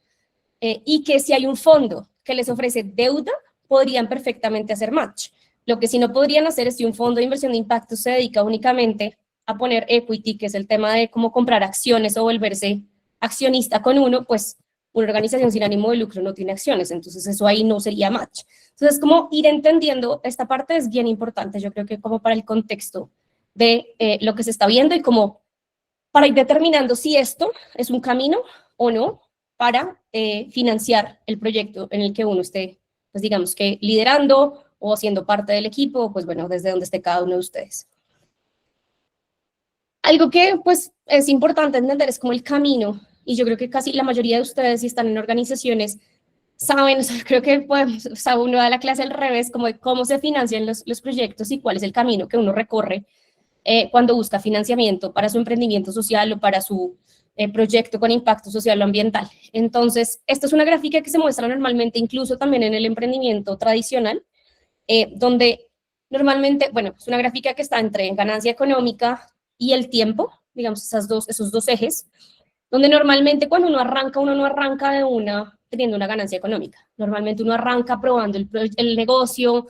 y que si hay un fondo que les ofrece deuda, podrían perfectamente hacer match. Lo que sí no podrían hacer es si un fondo de inversión de impacto se dedica únicamente a poner equity, que es el tema de cómo comprar acciones o volverse accionista con uno, pues una organización sin ánimo de lucro no tiene acciones, entonces eso ahí no sería match. Entonces, como ir entendiendo esta parte es bien importante, yo creo que como para el contexto de lo que se está viendo y como para ir determinando si esto es un camino o no para financiar el proyecto en el que uno esté, pues digamos que liderando o siendo parte del equipo, pues bueno, desde donde esté cada uno de ustedes. Algo que pues es importante entender es como el camino, y yo creo que casi la mayoría de ustedes si están en organizaciones saben, o sea, creo que podemos, o sea, uno da la clase al revés, como de cómo se financian los proyectos y cuál es el camino que uno recorre cuando busca financiamiento para su emprendimiento social o para su proyecto con impacto social o ambiental. Entonces, esta es una gráfica que se muestra normalmente incluso también en el emprendimiento tradicional, donde normalmente, bueno, es una gráfica que está entre ganancia económica y el tiempo, digamos, esos dos ejes, donde normalmente cuando uno no arranca de una teniendo una ganancia económica. Normalmente uno arranca probando el negocio,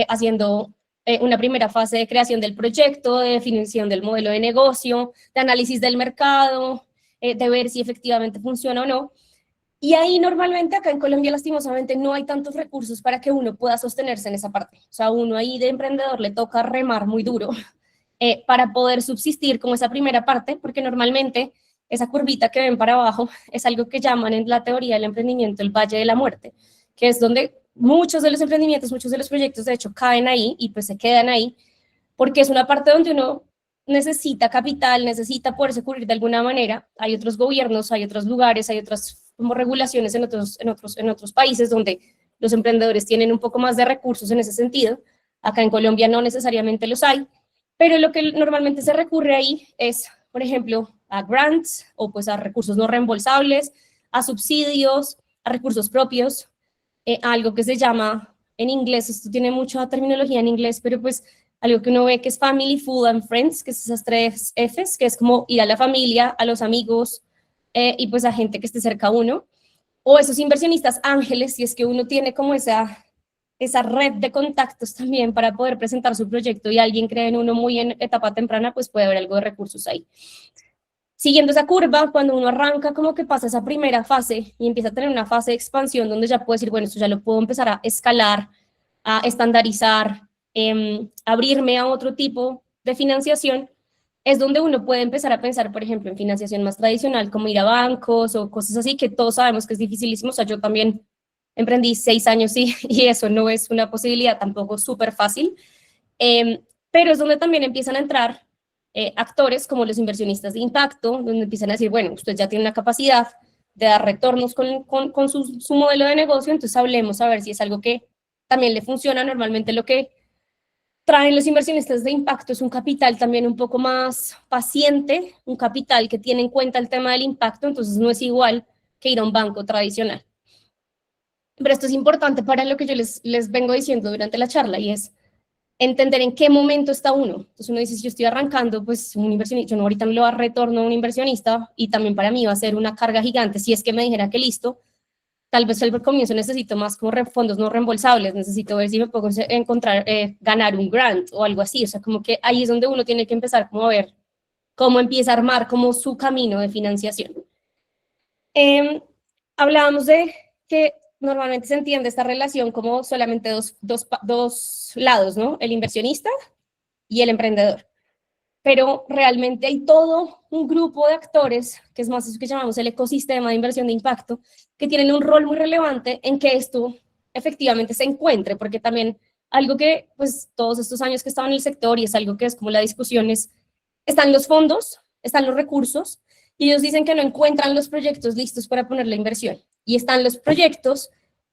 haciendo una primera fase de creación del proyecto, de definición del modelo de negocio, de análisis del mercado, de ver si efectivamente funciona o no. Y ahí normalmente acá en Colombia lastimosamente no hay tantos recursos para que uno pueda sostenerse en esa parte. O sea, uno ahí de emprendedor le toca remar muy duro para poder subsistir como esa primera parte, porque normalmente esa curvita que ven para abajo es algo que llaman en la teoría del emprendimiento el Valle de la Muerte, que es donde muchos de los emprendimientos, muchos de los proyectos de hecho caen ahí y pues se quedan ahí, porque es una parte donde uno necesita capital, necesita poderse cubrir de alguna manera. Hay otros gobiernos, hay otros lugares, hay otras como regulaciones en otros países donde los emprendedores tienen un poco más de recursos en ese sentido. Acá en Colombia no necesariamente los hay, pero lo que normalmente se recurre ahí es, por ejemplo, a grants o pues a recursos no reembolsables, a subsidios, a recursos propios, a algo que se llama en inglés, esto tiene mucha terminología en inglés, pero pues algo que uno ve que es Family, Food and Friends, que es esas 3 Fs, que es como ir a la familia, a los amigos y pues a gente que esté cerca a uno, o esos inversionistas ángeles, si es que uno tiene como esa red de contactos también para poder presentar su proyecto y alguien cree en uno muy en etapa temprana, pues puede haber algo de recursos ahí. Siguiendo esa curva, cuando uno arranca, como que pasa esa primera fase y empieza a tener una fase de expansión donde ya puedo decir, bueno, esto ya lo puedo empezar a escalar, a estandarizar, abrirme a otro tipo de financiación, es donde uno puede empezar a pensar, por ejemplo, en financiación más tradicional, como ir a bancos o cosas así, que todos sabemos que es dificilísimo. O sea, yo también emprendí 6 años y eso no es una posibilidad tampoco súper fácil, pero es donde también empiezan a entrar actores como los inversionistas de impacto, donde empiezan a decir, bueno, usted ya tiene una capacidad de dar retornos con su modelo de negocio, entonces hablemos a ver si es algo que también le funciona. Normalmente lo que traen los inversionistas de impacto es un capital también un poco más paciente, un capital que tiene en cuenta el tema del impacto, entonces no es igual que ir a un banco tradicional. Pero esto es importante para lo que yo les vengo diciendo durante la charla y es entender en qué momento está uno. Entonces uno dice, si yo estoy arrancando, pues un inversionista, yo no, ahorita no le voy a dar retorno a un inversionista y también para mí va a ser una carga gigante. Si es que me dijera que listo, tal vez al comienzo necesito más como fondos no reembolsables, necesito ver si me puedo encontrar, ganar un grant o algo así. O sea, como que ahí es donde uno tiene que empezar como a ver cómo empieza a armar como su camino de financiación. Hablábamos de que normalmente se entiende esta relación como solamente dos lados, ¿no? El inversionista y el emprendedor. Pero realmente hay todo un grupo de actores, que es más eso que llamamos el ecosistema de inversión de impacto, que tienen un rol muy relevante en que esto efectivamente se encuentre, porque también algo que, pues, todos estos años que he estado en el sector y es algo que es como la discusión es, están los fondos, están los recursos, y ellos dicen que no encuentran los proyectos listos para poner la inversión. Y están los proyectos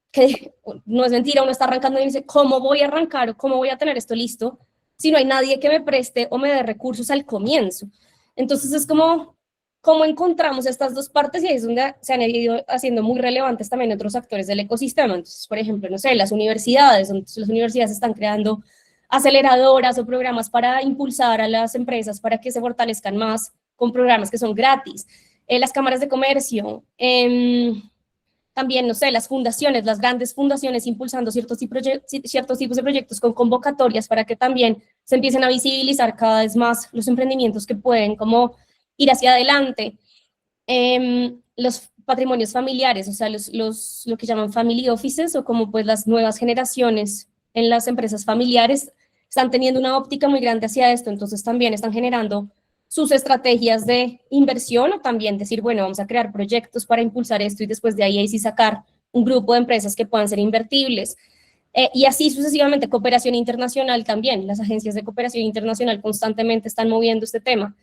que, no es mentira, uno está arrancando y dice, ¿cómo voy a arrancar o cómo voy a tener esto listo si no hay nadie que me preste o me dé recursos al comienzo? Entonces es como cómo encontramos estas dos partes, y ahí es donde se han ido haciendo muy relevantes también otros actores del ecosistema. Entonces, por ejemplo, no sé, las universidades, entonces las universidades están creando aceleradoras o programas para impulsar a las empresas para que se fortalezcan más con programas que son gratis. Las cámaras de comercio, también, no sé, las fundaciones, las grandes fundaciones impulsando ciertos tipos de proyectos con convocatorias para que también se empiecen a visibilizar cada vez más los emprendimientos que pueden como ir hacia adelante. Los patrimonios familiares, o sea, lo que llaman family offices, o como pues las nuevas generaciones en las empresas familiares están teniendo una óptica muy grande hacia esto, entonces también están generando sus estrategias de inversión, o también decir, bueno, vamos a crear proyectos para impulsar esto y después de ahí sí sacar un grupo de empresas que puedan ser invertibles. Y así sucesivamente, cooperación internacional también. Las agencias de cooperación internacional constantemente están moviendo este tema.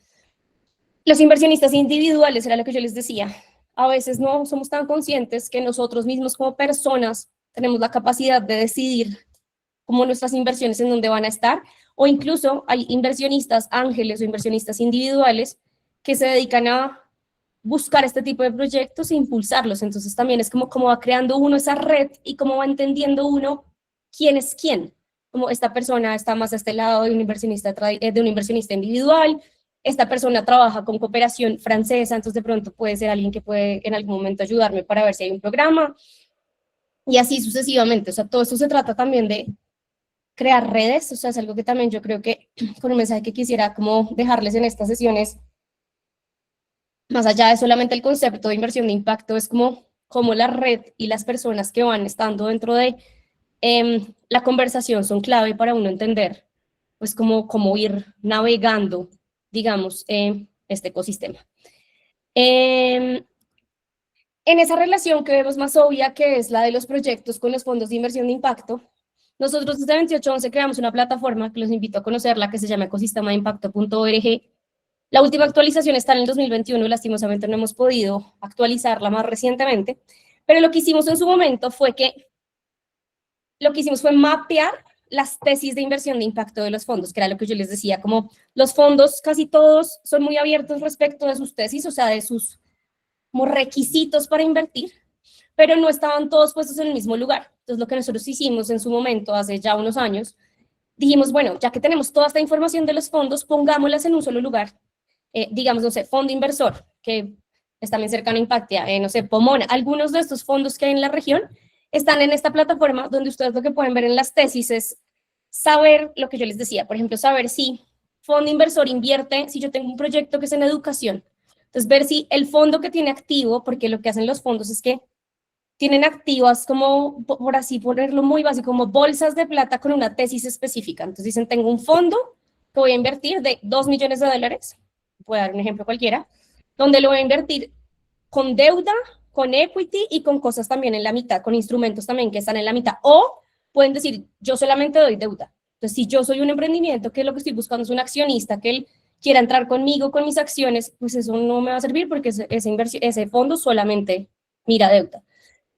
Los inversionistas individuales, era lo que yo les decía, a veces no somos tan conscientes que nosotros mismos como personas tenemos la capacidad de decidir cómo nuestras inversiones en dónde van a estar, o incluso hay inversionistas ángeles o inversionistas individuales que se dedican a buscar este tipo de proyectos e impulsarlos. Entonces también es como va creando uno esa red y cómo va entendiendo uno quién es quién. Como esta persona está más a este lado de un inversionista individual, esta persona trabaja con cooperación francesa, entonces de pronto puede ser alguien que puede en algún momento ayudarme para ver si hay un programa, y así sucesivamente. O sea, todo esto se trata también de crear redes, o sea, es algo que también yo creo que con un mensaje que quisiera como dejarles en estas sesiones, más allá de solamente el concepto de inversión de impacto, es como la red y las personas que van estando dentro de la conversación son clave para uno entender, pues, cómo ir navegando, digamos, este ecosistema. En esa relación que vemos más obvia, que es la de los proyectos con los fondos de inversión de impacto, nosotros desde 2811 creamos una plataforma que los invito a conocerla, que se llama ecosistemaDeimpacto.org. La última actualización está en el 2021, lastimosamente no hemos podido actualizarla más recientemente, pero lo que hicimos en su momento fue mapear las tesis de inversión de impacto de los fondos, que era lo que yo les decía, como los fondos casi todos son muy abiertos respecto de sus tesis, o sea, de sus como requisitos para invertir, pero no estaban todos puestos en el mismo lugar. Entonces, lo que nosotros hicimos en su momento, hace ya unos años, dijimos, bueno, ya que tenemos toda esta información de los fondos, pongámoslas en un solo lugar. Digamos, no sé, fondo inversor, que es también cercano a Impactia, no sé, Pomona, algunos de estos fondos que hay en la región están en esta plataforma, donde ustedes lo que pueden ver en las tesis es saber lo que yo les decía, por ejemplo, saber si fondo inversor invierte, si yo tengo un proyecto que es en educación, entonces ver si el fondo que tiene activo, porque lo que hacen los fondos es que tienen activas como, por así ponerlo muy básico, como bolsas de plata con una tesis específica. Entonces dicen, tengo un fondo que voy a invertir de $2 millones, voy a dar un ejemplo cualquiera, donde lo voy a invertir con deuda, con equity y con cosas también en la mitad, con instrumentos también que están en la mitad. O pueden decir, yo solamente doy deuda. Entonces, si yo soy un emprendimiento que lo que estoy buscando es un accionista que él quiera entrar conmigo con mis acciones, pues eso no me va a servir porque ese fondo solamente mira deuda.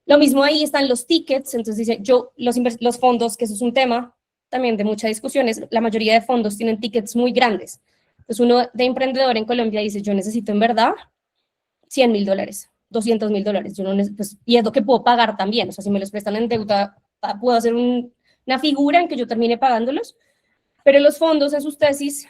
Lo mismo ahí están los tickets, entonces dice, los fondos, que eso es un tema también de muchas discusiones, la mayoría de fondos tienen tickets muy grandes. Entonces uno de emprendedor en Colombia dice, yo necesito en verdad $100,000, $200,000, yo no pues, y es lo que puedo pagar también, o sea, si me los prestan en deuda, puedo hacer una figura en que yo termine pagándolos, pero los fondos en sus tesis,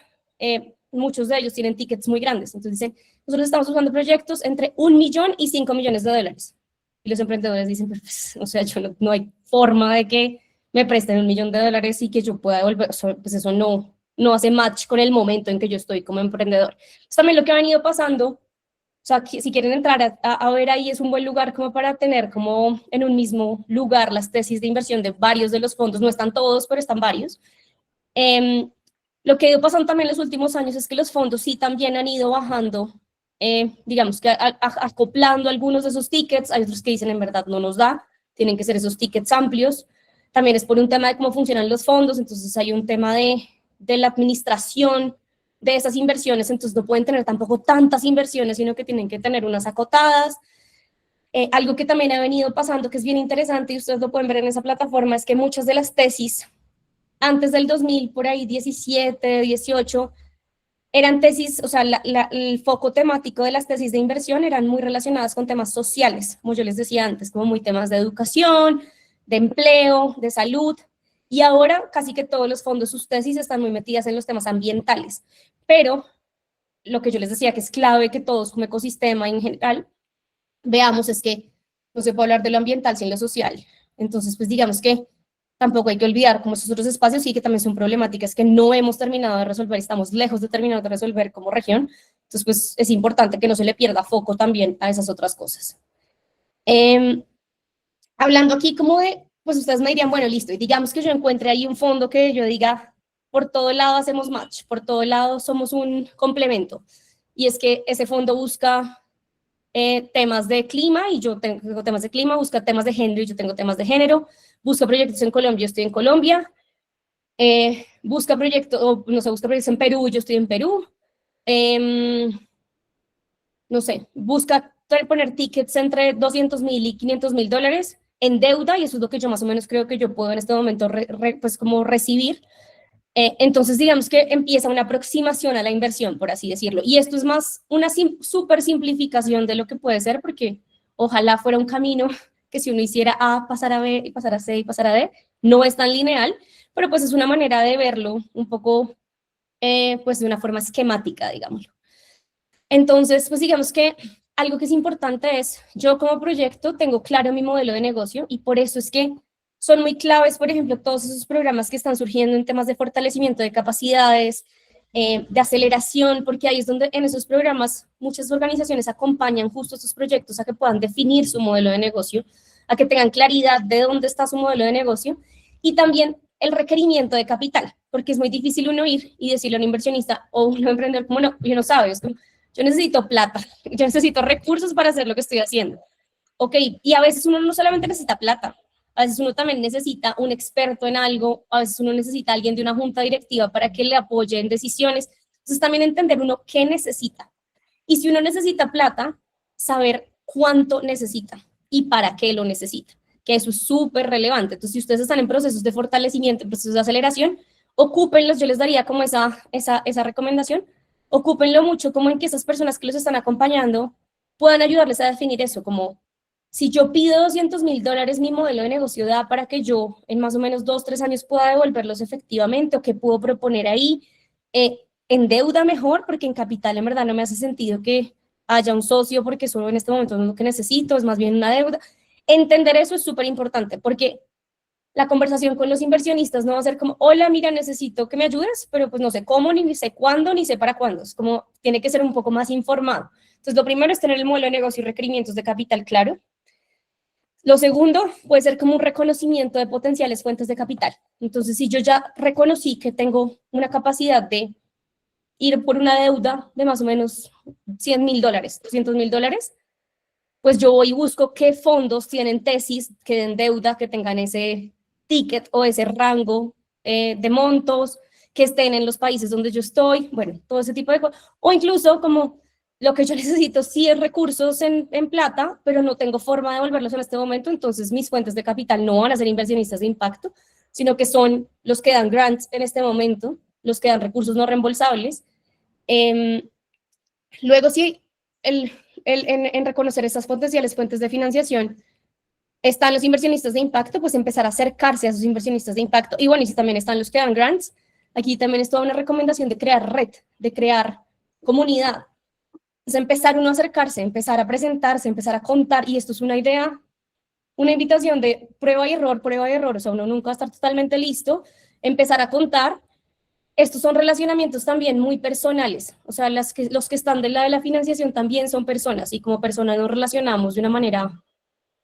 muchos de ellos tienen tickets muy grandes, entonces dicen, nosotros estamos usando proyectos entre $1 millón y $5 millones. Y los emprendedores dicen, pues, o sea, no hay forma de que me presten $1 millón y que yo pueda devolver, pues eso no hace match con el momento en que yo estoy como emprendedor. Pues también lo que ha venido pasando, o sea, si quieren entrar a ver ahí, es un buen lugar como para tener como en un mismo lugar las tesis de inversión de varios de los fondos, no están todos, pero están varios. Lo que ha ido pasando también en los últimos años es que los fondos sí también han ido bajando, digamos que acoplando algunos de esos tickets, hay otros que dicen en verdad no nos da, tienen que ser esos tickets amplios, también es por un tema de cómo funcionan los fondos, entonces hay un tema de la administración de esas inversiones, entonces no pueden tener tampoco tantas inversiones, sino que tienen que tener unas acotadas. Algo que también ha venido pasando, que es bien interesante, y ustedes lo pueden ver en esa plataforma, es que muchas de las tesis, antes del 2000, por ahí 17, 18, Eran tesis, o sea, el foco temático de las tesis de inversión eran muy relacionadas con temas sociales, como yo les decía antes, como muy temas de educación, de empleo, de salud, y ahora casi que todos los fondos, sus tesis están muy metidas en los temas ambientales, pero lo que yo les decía que es clave que todos como ecosistema en general veamos es que no se puede hablar de lo ambiental sin lo social. Entonces, pues digamos que tampoco hay que olvidar como esos otros espacios y que también son problemáticas que no hemos terminado de resolver, estamos lejos de terminar de resolver como región. Entonces, pues es importante que no se le pierda foco también a esas otras cosas. Hablando aquí como de, pues ustedes me dirían, bueno, listo, y digamos que yo encuentre ahí un fondo que yo diga, por todo lado hacemos match, por todo lado somos un complemento. Y es que ese fondo busca temas de clima y yo tengo temas de clima, busca temas de género y yo tengo temas de género, busca proyectos en Colombia, yo estoy en Colombia, busca proyectos, no sé, busca proyectos en Perú, yo estoy en Perú, no sé, busca poner tickets entre 200.000 y 500.000 dólares en deuda y eso es lo que yo más o menos creo que yo puedo en este momento pues como recibir. Entonces, digamos que empieza una aproximación a la inversión, por así decirlo. Y esto es más una súper simplificación de lo que puede ser, porque ojalá fuera un camino que si uno hiciera A, pasar a B, y pasar a C, y pasar a D, no es tan lineal, pero pues es una manera de verlo un poco, pues de una forma esquemática, digámoslo. Entonces, pues digamos que algo que es importante es, yo como proyecto tengo claro mi modelo de negocio y por eso es que son muy claves, por ejemplo, todos esos programas que están surgiendo en temas de fortalecimiento de capacidades, de aceleración, porque ahí es donde en esos programas muchas organizaciones acompañan justo estos proyectos a que puedan definir su modelo de negocio, a que tengan claridad de dónde está su modelo de negocio y también el requerimiento de capital, porque es muy difícil uno ir y decirle a un inversionista o un emprendedor como no, yo no sabe, es como, yo necesito plata, yo necesito recursos para hacer lo que estoy haciendo. Ok, y a veces uno no solamente necesita plata, a veces uno también necesita un experto en algo, a veces uno necesita a alguien de una junta directiva para que le apoye en decisiones. Entonces también entender uno qué necesita. Y si uno necesita plata, saber cuánto necesita y para qué lo necesita, que eso es súper relevante. Entonces, si ustedes están en procesos de fortalecimiento, en procesos de aceleración, ocúpenlos, yo les daría como esa recomendación, ocúpenlo mucho como en que esas personas que los están acompañando puedan ayudarles a definir eso, como si yo pido 200.000 dólares, mi modelo de negocio da para que yo en más o menos 2, 3 años pueda devolverlos efectivamente o qué puedo proponer ahí. En deuda mejor, porque en capital en verdad no me hace sentido que haya un socio porque solo en este momento no es lo que necesito, es más bien una deuda. Entender eso es súper importante porque la conversación con los inversionistas no va a ser como, hola, mira, necesito que me ayudes, pero pues no sé cómo, ni sé cuándo, ni sé para cuándo. Es como, tiene que ser un poco más informado. Entonces, lo primero es tener el modelo de negocio y requerimientos de capital claro. Lo segundo puede ser como un reconocimiento de potenciales fuentes de capital. Entonces, si yo ya reconocí que tengo una capacidad de ir por una deuda de más o menos 100.000 dólares, 200.000 dólares, pues yo voy y busco qué fondos tienen tesis que den deuda, que tengan ese ticket o ese rango de montos, que estén en los países donde yo estoy, bueno, todo ese tipo de cosas. O incluso como lo que yo necesito sí es recursos en plata, pero no tengo forma de devolverlos en este momento, entonces mis fuentes de capital no van a ser inversionistas de impacto, sino que son los que dan grants en este momento, los que dan recursos no reembolsables. Luego, sí, en reconocer estas potenciales fuentes de financiación, están los inversionistas de impacto, pues empezar a acercarse a esos inversionistas de impacto. Y bueno, y si también están los que dan grants, aquí también es toda una recomendación de crear red, de crear comunidad. Es empezar uno a acercarse, empezar a presentarse, empezar a contar, y esto es una idea, una invitación de prueba y error, o sea, uno nunca va a estar totalmente listo, empezar a contar. Estos son relacionamientos también muy personales, o sea, los que están del lado de la financiación también son personas, y como personas nos relacionamos de una manera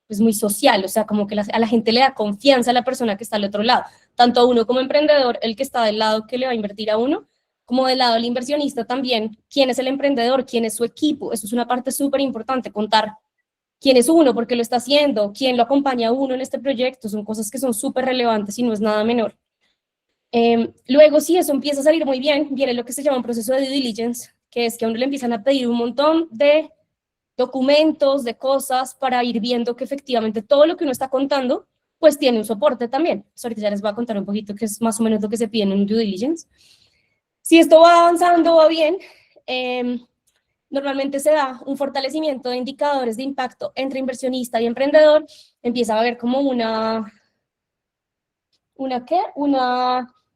pues muy social, o sea, como que a la gente le da confianza a la persona que está al otro lado, tanto a uno como emprendedor, el que está del lado que le va a invertir a uno, como del lado del inversionista también, quién es el emprendedor, quién es su equipo, eso es una parte súper importante, contar quién es uno, por qué lo está haciendo, quién lo acompaña a uno en este proyecto, son cosas que son súper relevantes y no es nada menor. Luego, si eso empieza a salir muy bien, viene lo que se llama un proceso de due diligence, que es que a uno le empiezan a pedir un montón de documentos, de cosas, para ir viendo que efectivamente todo lo que uno está contando, pues tiene un soporte también. Pues ahorita ya les voy a contar un poquito qué es más o menos lo que se pide en un due diligence. Si esto va avanzando, va bien, normalmente se da un fortalecimiento de indicadores de impacto entre inversionista y emprendedor, empieza a haber como una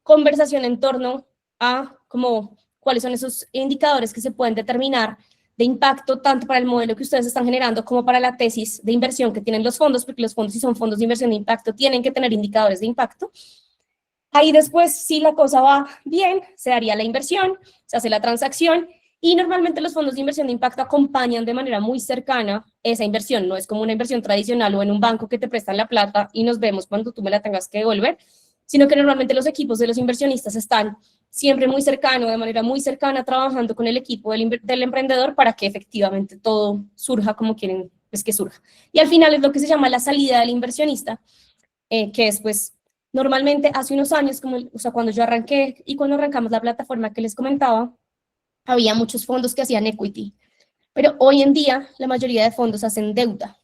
conversación en torno a como cuáles son esos indicadores que se pueden determinar de impacto tanto para el modelo que ustedes están generando como para la tesis de inversión que tienen los fondos, porque los fondos, si son fondos de inversión de impacto, tienen que tener indicadores de impacto. Ahí después, si la cosa va bien, se haría la inversión, se hace la transacción y normalmente los fondos de inversión de impacto acompañan de manera muy cercana esa inversión. No es como una inversión tradicional o en un banco que te prestan la plata y nos vemos cuando tú me la tengas que devolver, sino que normalmente los equipos de los inversionistas están siempre muy cercano, de manera muy cercana, trabajando con el equipo del emprendedor para que efectivamente todo surja como quieren pues, que surja. Y al final es lo que se llama la salida del inversionista, que es pues normalmente hace unos años, como, o sea, cuando yo arranqué y cuando arrancamos la plataforma que les comentaba, había muchos fondos que hacían equity, pero hoy en día la mayoría de fondos hacen deuda,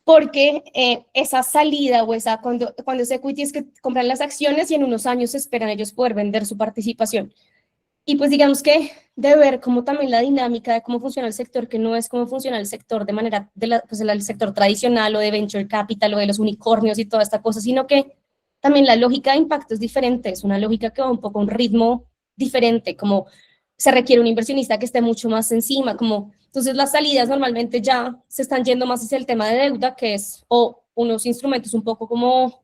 porque esa salida o esa, cuando es equity es que compran las acciones y en unos años esperan ellos poder vender su participación. Y pues digamos que de ver como también la dinámica de cómo funciona el sector, que no es cómo funciona el sector de manera, pues el sector tradicional o de venture capital o de los unicornios y toda esta cosa, sino que también la lógica de impacto es diferente, es una lógica que va un poco a un ritmo diferente, como se requiere un inversionista que esté mucho más encima, como entonces las salidas normalmente ya se están yendo más hacia el tema de deuda, que es o unos instrumentos un poco como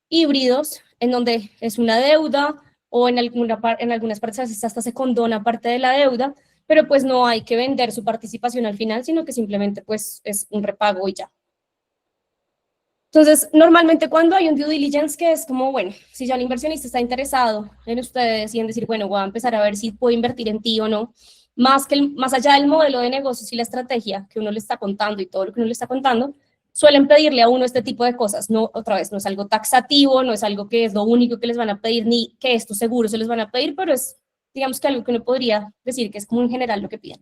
híbridos, en donde es una deuda o en algunas partes hasta se condona parte de la deuda, pero pues no hay que vender su participación al final, sino que simplemente pues es un repago y ya. Entonces, normalmente cuando hay un due diligence que es como, bueno, si ya el inversionista está interesado en ustedes y en decir, bueno, voy a empezar a ver si puedo invertir en ti o no, más allá del modelo de negocios y la estrategia que uno le está contando y todo lo que uno le está contando, suelen pedirle a uno este tipo de cosas. No, otra vez, no es algo taxativo, no es algo que es lo único que les van a pedir, ni que esto seguro se les van a pedir, pero es, digamos que algo que uno podría decir que es como en general lo que piden.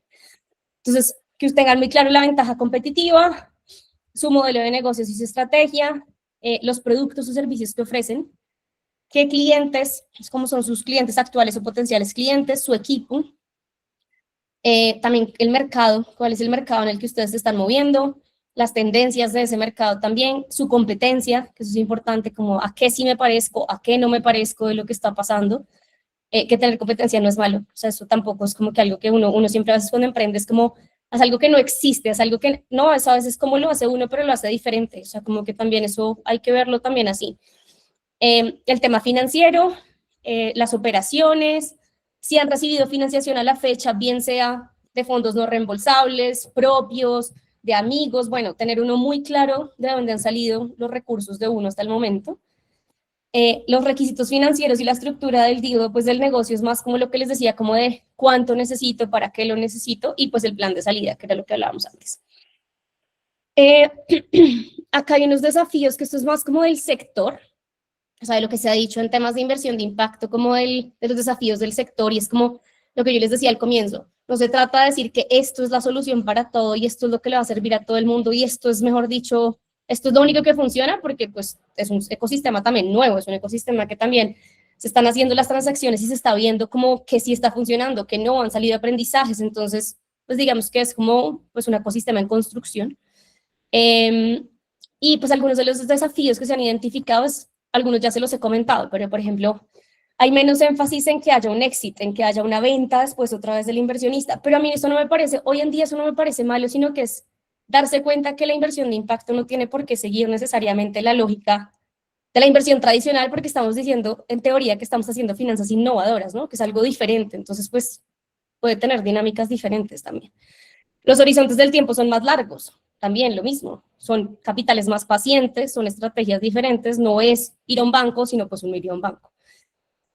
Entonces, que ustedes tengan muy claro la ventaja competitiva, su modelo de negocios y su estrategia, los productos o servicios que ofrecen, qué clientes, cómo son sus clientes actuales o potenciales clientes, su equipo, también el mercado, cuál es el mercado en el que ustedes se están moviendo, las tendencias de ese mercado también, su competencia, que eso es importante, como a qué sí me parezco, a qué no me parezco de lo que está pasando, que tener competencia no es malo, o sea, eso tampoco es como que algo que uno siempre a veces cuando emprende es como, es algo que no existe, es algo que no, eso a veces como lo hace uno, pero lo hace diferente, o sea, como que también eso hay que verlo también así. El tema financiero, las operaciones, si han recibido financiación a la fecha, bien sea de fondos no reembolsables, propios, de amigos, bueno, tener uno muy claro de dónde han salido los recursos de uno hasta el momento. Los requisitos financieros y la estructura del deal, pues del negocio es más como lo que les decía, como de cuánto necesito, para qué lo necesito, y pues el plan de salida, que era lo que hablábamos antes. Acá hay unos desafíos, que esto es más como del sector, o sea, de lo que se ha dicho en temas de inversión de impacto, como de los desafíos del sector, y es como lo que yo les decía al comienzo, no se trata de decir que esto es la solución para todo, y esto es lo que le va a servir a todo el mundo, y esto es, mejor dicho, esto es lo único que funciona, porque pues es un ecosistema también nuevo, es un ecosistema que también se están haciendo las transacciones y se está viendo como que sí está funcionando, que no, han salido aprendizajes, entonces, pues digamos que es como pues un ecosistema en construcción. Y pues algunos de los desafíos que se han identificado, algunos ya se los he comentado, pero por ejemplo, hay menos énfasis en que haya un éxito, en que haya una venta después otra vez del inversionista, pero a mí eso no me parece, hoy en día eso no me parece malo, sino que es darse cuenta que la inversión de impacto no tiene por qué seguir necesariamente la lógica de la inversión tradicional, porque estamos diciendo en teoría que estamos haciendo finanzas innovadoras, ¿no? Que es algo diferente, entonces pues puede tener dinámicas diferentes también. Los horizontes del tiempo son más largos, también lo mismo, son capitales más pacientes, son estrategias diferentes, no es ir a un banco, sino pues un ir a un banco.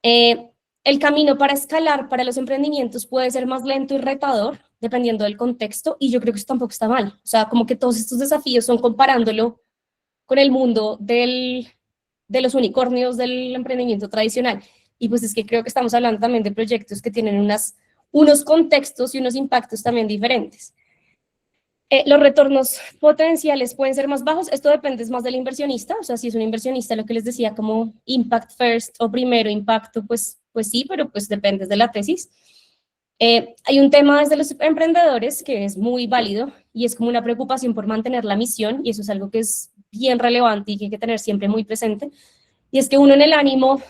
El camino para escalar para los emprendimientos puede ser más lento y retador, dependiendo del contexto, y yo creo que eso tampoco está mal. O sea, como que todos estos desafíos son comparándolo con el mundo de los unicornios del emprendimiento tradicional. Y pues es que creo que estamos hablando también de proyectos que tienen unos contextos y unos impactos también diferentes. Los retornos potenciales pueden ser más bajos, esto depende más del inversionista, o sea, si es un inversionista, lo que les decía, como impact first o primero impacto, pues sí, pero pues depende de la tesis. Hay un tema desde los emprendedores que es muy válido y es como una preocupación por mantener la misión, y eso es algo que es bien relevante y que hay que tener siempre muy presente, y es que uno en el ánimo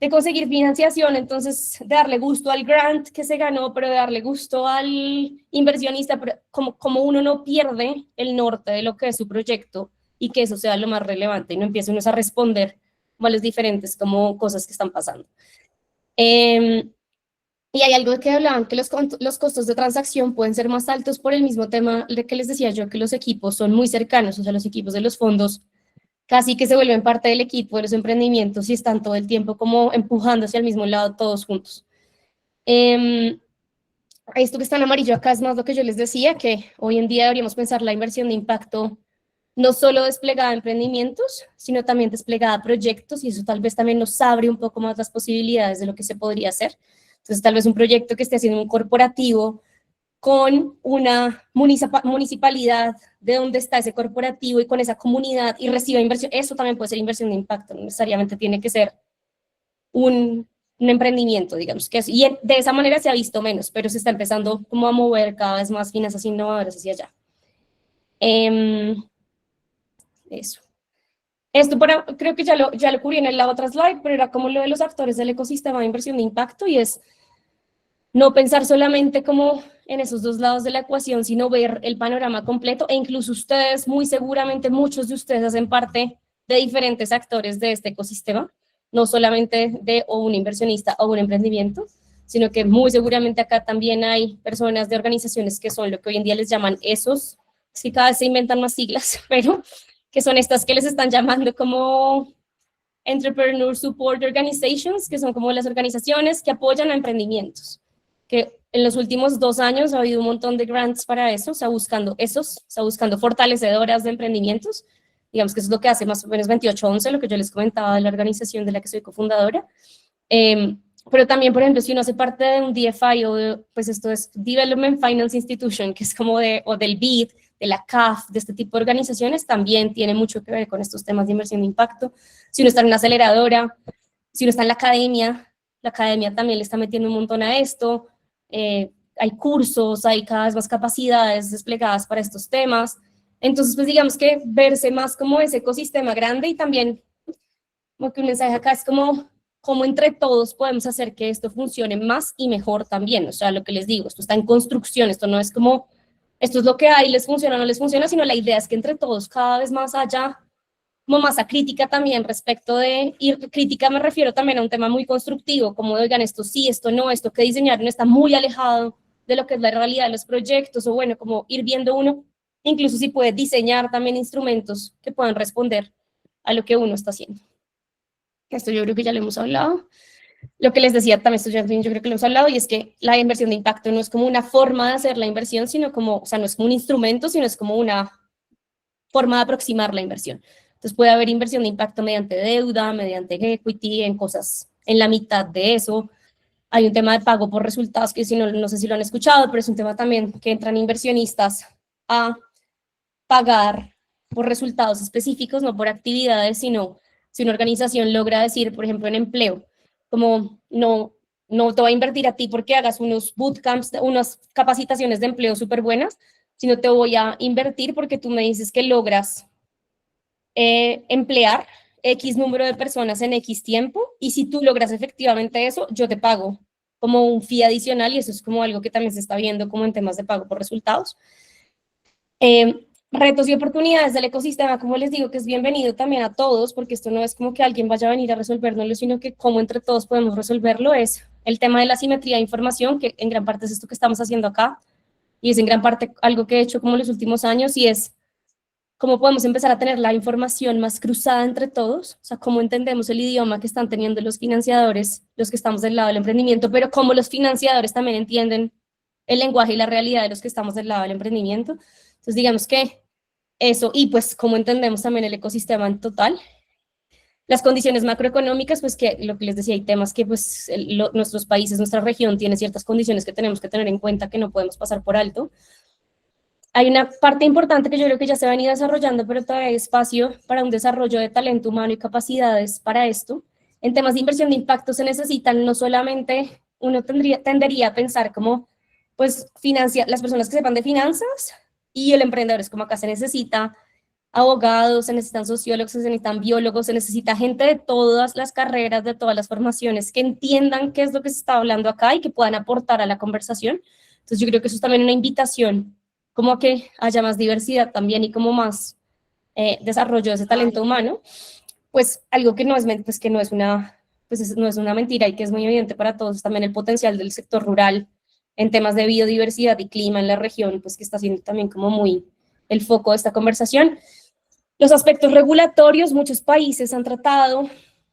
de conseguir financiación, entonces de darle gusto al grant que se ganó, pero de darle gusto al inversionista, pero como uno no pierde el norte de lo que es su proyecto y que eso sea lo más relevante y no empiece uno a responder a las diferentes como cosas que están pasando. Y hay algo que hablaban, que los costos de transacción pueden ser más altos por el mismo tema de que les decía yo, que los equipos son muy cercanos, o sea, los equipos de los fondos casi que se vuelven parte del equipo de los emprendimientos y están todo el tiempo como empujando hacia el mismo lado todos juntos. Esto que está en amarillo acá es más lo que yo les decía, que hoy en día deberíamos pensar la inversión de impacto no solo desplegada a emprendimientos, sino también desplegada a proyectos, y eso tal vez también nos abre un poco más las posibilidades de lo que se podría hacer. Entonces, tal vez un proyecto que esté haciendo un corporativo con una municipalidad de donde está ese corporativo y con esa comunidad y reciba inversión, eso también puede ser inversión de impacto, no necesariamente tiene que ser un emprendimiento, digamos, que es, y de esa manera se ha visto menos, pero se está empezando como a mover cada vez más finanzas innovadoras hacia allá. Eso. Esto creo que ya lo cubrí en la otra slide, pero era como lo de los actores del ecosistema de inversión de impacto, y es no pensar solamente como en esos dos lados de la ecuación, sino ver el panorama completo, e incluso ustedes, muy seguramente muchos de ustedes hacen parte de diferentes actores de este ecosistema, no solamente de o un inversionista o un emprendimiento, sino que muy seguramente acá también hay personas de organizaciones que son lo que hoy en día les llaman esos, es que cada vez se inventan más siglas, pero que son estas que les están llamando como Entrepreneur Support Organizations, que son como las organizaciones que apoyan a emprendimientos, que en los últimos 2 años ha habido un montón de grants para eso, está buscando fortalecedoras de emprendimientos, digamos que eso es lo que hace más o menos 2811, lo que yo les comentaba de la organización de la que soy cofundadora. Pero también, por ejemplo, si uno hace parte de un DFI pues esto es Development Finance Institution, que es como o del BID, de la CAF, de este tipo de organizaciones, también tiene mucho que ver con estos temas de inversión de impacto. Si uno está en una aceleradora, si uno está en la academia también le está metiendo un montón a esto. Hay cursos, hay cada vez más capacidades desplegadas para estos temas. Entonces, pues digamos que verse más como ese ecosistema grande, y también como que un mensaje acá es como entre todos podemos hacer que esto funcione más y mejor también. O sea, lo que les digo, esto está en construcción, esto no es como, esto es lo que hay, les funciona o no les funciona, sino la idea es que entre todos cada vez más haya como masa crítica también respecto de, y crítica me refiero también a un tema muy constructivo, como de, oigan, esto sí, esto no, esto que diseñaron está muy alejado de lo que es la realidad de los proyectos, o bueno, como ir viendo uno, incluso si puede diseñar también instrumentos que puedan responder a lo que uno está haciendo. Esto yo creo que ya lo hemos hablado. Lo que les decía también, esto yo creo que lo hemos hablado, y es que la inversión de impacto no es como una forma de hacer la inversión, sino como, o sea, no es como un instrumento, sino es como una forma de aproximar la inversión. Entonces puede haber inversión de impacto mediante deuda, mediante equity, en cosas en la mitad de eso. Hay un tema de pago por resultados, que si no sé si lo han escuchado, pero es un tema también que entran inversionistas a pagar por resultados específicos, no por actividades, sino si una organización logra decir, por ejemplo, en empleo, como no te va a invertir a ti porque hagas unos bootcamps, unas capacitaciones de empleo súper buenas, sino te voy a invertir porque tú me dices que logras emplear X número de personas en X tiempo, y si tú logras efectivamente eso, yo te pago como un fee adicional, y eso es como algo que también se está viendo como en temas de pago por resultados. Retos y oportunidades del ecosistema, como les digo, que es bienvenido también a todos, porque esto no es como que alguien vaya a venir a resolverlo, sino que como entre todos podemos resolverlo. Es el tema de la simetría de información, que en gran parte es esto que estamos haciendo acá, y es en gran parte algo que he hecho como en los últimos años, y es cómo podemos empezar a tener la información más cruzada entre todos, o sea, cómo entendemos el idioma que están teniendo los financiadores, los que estamos del lado del emprendimiento, pero cómo los financiadores también entienden el lenguaje y la realidad de los que estamos del lado del emprendimiento. Entonces, digamos que eso, y pues cómo entendemos también el ecosistema en total. Las condiciones macroeconómicas, pues que lo que les decía, hay temas que pues nuestros países, nuestra región tiene ciertas condiciones que tenemos que tener en cuenta, que no podemos pasar por alto. Hay una parte importante que yo creo que ya se ha venido desarrollando, pero todavía hay espacio para un desarrollo de talento humano y capacidades para esto. En temas de inversión de impacto se necesitan no solamente, uno tendería a pensar como, pues, las personas que sepan de finanzas y el emprendedor, es como acá se necesita abogados, se necesitan sociólogos, se necesitan biólogos, se necesita gente de todas las carreras, de todas las formaciones, que entiendan qué es lo que se está hablando acá y que puedan aportar a la conversación. Entonces yo creo que eso es también una invitación, como que haya más diversidad también y como más desarrollo de ese talento humano, pues algo que no es, pues, que no es una, no es una mentira y que es muy evidente para todos, también el potencial del sector rural en temas de biodiversidad y clima en la región, pues que está siendo también como muy el foco de esta conversación. Los aspectos regulatorios, muchos países han tratado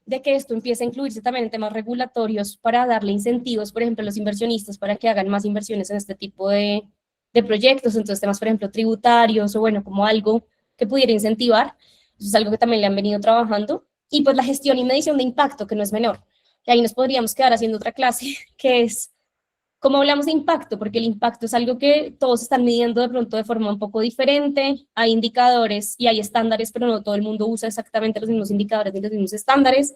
de que esto empiece a incluirse también en temas regulatorios para darle incentivos, por ejemplo, a los inversionistas para que hagan más inversiones en este tipo de proyectos, entonces temas, por ejemplo, tributarios o bueno, como algo que pudiera incentivar. Eso es algo que también le han venido trabajando. Y pues la gestión y medición de impacto, que no es menor. Y ahí nos podríamos quedar haciendo otra clase, que es cómo hablamos de impacto, porque el impacto es algo que todos están midiendo de pronto de forma un poco diferente. Hay indicadores y hay estándares, pero no todo el mundo usa exactamente los mismos indicadores ni los mismos estándares.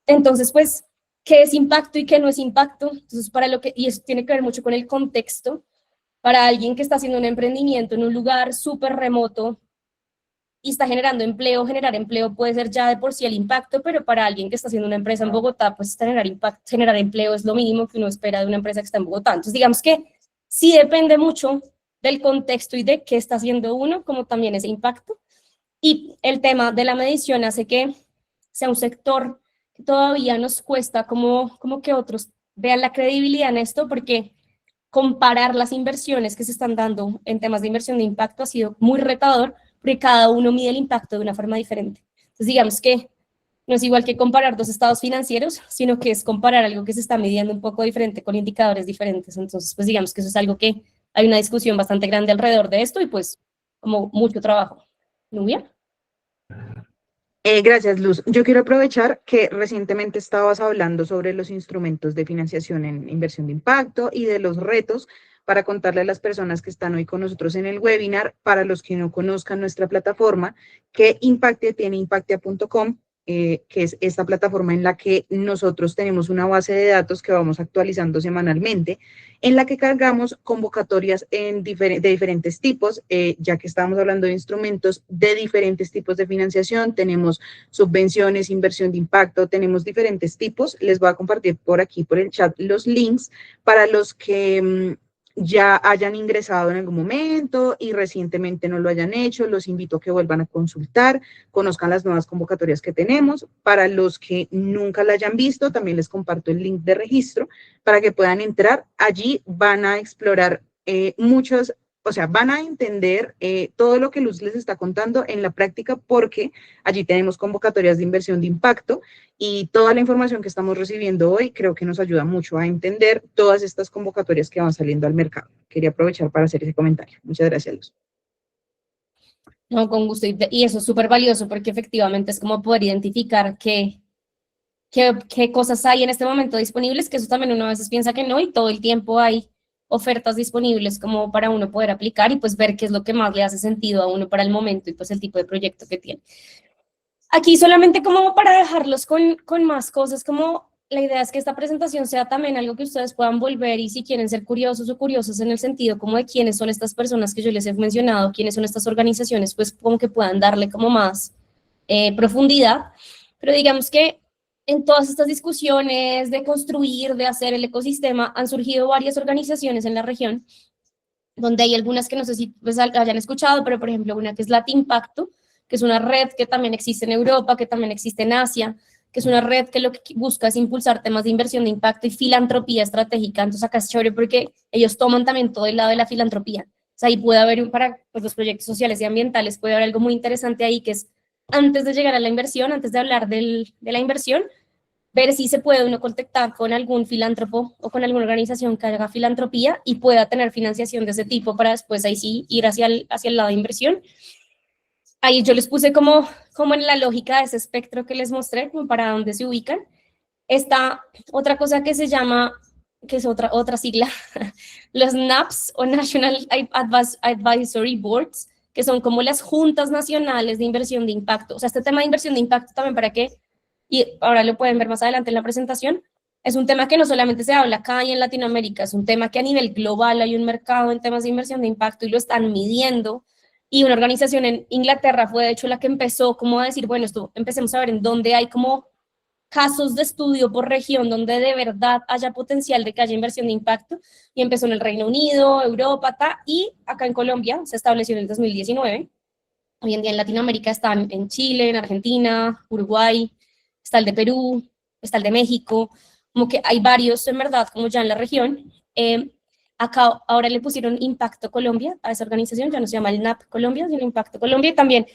Entonces, pues, ¿qué es impacto y qué no es impacto? Entonces, y eso tiene que ver mucho con el contexto. Para alguien que está haciendo un emprendimiento en un lugar súper remoto y está generando empleo, generar empleo puede ser ya de por sí el impacto, pero para alguien que está haciendo una empresa en Bogotá, pues generar empleo es lo mínimo que uno espera de una empresa que está en Bogotá. Entonces, digamos que sí depende mucho del contexto y de qué está haciendo uno, como también ese impacto. Y el tema de la medición hace que sea un sector que todavía nos cuesta como que otros vean la credibilidad en esto, porque comparar las inversiones que se están dando en temas de inversión de impacto ha sido muy retador, porque cada uno mide el impacto de una forma diferente. Entonces, digamos que no es igual que comparar dos estados financieros, sino que es comparar algo que se está midiendo un poco diferente con indicadores diferentes. Entonces, pues digamos que eso es algo que hay una discusión bastante grande alrededor de esto y pues como mucho trabajo. ¿Nubia? Gracias, Luz. Yo quiero aprovechar que recientemente estabas hablando sobre los instrumentos de financiación en inversión de impacto y de los retos para contarle a las personas que están hoy con nosotros en el webinar, para los que no conozcan nuestra plataforma, que Impactia tiene impactia.com, que es esta plataforma en la que nosotros tenemos una base de datos que vamos actualizando semanalmente, en la que cargamos convocatorias de diferentes tipos, ya que estamos hablando de instrumentos de diferentes tipos de financiación, tenemos subvenciones, inversión de impacto, tenemos diferentes tipos. Les voy a compartir por aquí, por el chat, los links para los que ya hayan ingresado en algún momento y recientemente no lo hayan hecho. Los invito a que vuelvan a consultar, conozcan las nuevas convocatorias que tenemos. Para los que nunca la hayan visto, también les comparto el link de registro para que puedan entrar. Allí van a explorar van a entender todo lo que Luz les está contando en la práctica, porque allí tenemos convocatorias de inversión de impacto y toda la información que estamos recibiendo hoy creo que nos ayuda mucho a entender todas estas convocatorias que van saliendo al mercado. Quería aprovechar para hacer ese comentario. Muchas gracias, Luz. No, con gusto. Y eso es súper valioso porque efectivamente es como poder identificar qué cosas hay en este momento disponibles, que eso también uno a veces piensa que no, y todo el tiempo hay ofertas disponibles como para uno poder aplicar y pues ver qué es lo que más le hace sentido a uno para el momento y pues el tipo de proyecto que tiene. Aquí solamente como para dejarlos con más cosas, como la idea es que esta presentación sea también algo que ustedes puedan volver y si quieren ser curiosos o curiosos en el sentido como de quiénes son estas personas que yo les he mencionado, quiénes son estas organizaciones, pues como que puedan darle como más profundidad. Pero digamos que en todas estas discusiones de construir, de hacer el ecosistema, han surgido varias organizaciones en la región, donde hay algunas que no sé si pues, hayan escuchado, pero por ejemplo una que es Latimpacto, que es una red que también existe en Europa, que también existe en Asia, que es una red que lo que busca es impulsar temas de inversión de impacto y filantropía estratégica. Entonces acá es chévere porque ellos toman también todo el lado de la filantropía. O sea, ahí puede haber, para pues, los proyectos sociales y ambientales, puede haber algo muy interesante ahí, que es antes de llegar a la inversión, antes de hablar de la inversión, ver si se puede uno contactar con algún filántropo o con alguna organización que haga filantropía y pueda tener financiación de ese tipo para después ahí sí ir hacia el lado de inversión. Ahí yo les puse como en la lógica de ese espectro que les mostré, como para dónde se ubican. Está otra cosa que se llama, que es otra sigla, los NAPs o National Advisory Boards, que son como las juntas nacionales de inversión de impacto. O sea, este tema de inversión de impacto también para qué, y ahora lo pueden ver más adelante en la presentación, es un tema que no solamente se habla acá y en Latinoamérica, es un tema que a nivel global hay un mercado en temas de inversión de impacto y lo están midiendo. Y una organización en Inglaterra fue de hecho la que empezó como a decir, bueno, esto empecemos a ver en dónde hay como casos de estudio por región donde de verdad haya potencial de que haya inversión de impacto, y empezó en el Reino Unido, Europa, y acá en Colombia se estableció en el 2019. Hoy en día en Latinoamérica están en Chile, en Argentina, Uruguay, está el de Perú, está el de México, como que hay varios en verdad como ya en la región. Acá ahora le pusieron Impacto Colombia a esa organización, ya no se llama el NAP Colombia, sino Impacto Colombia, y también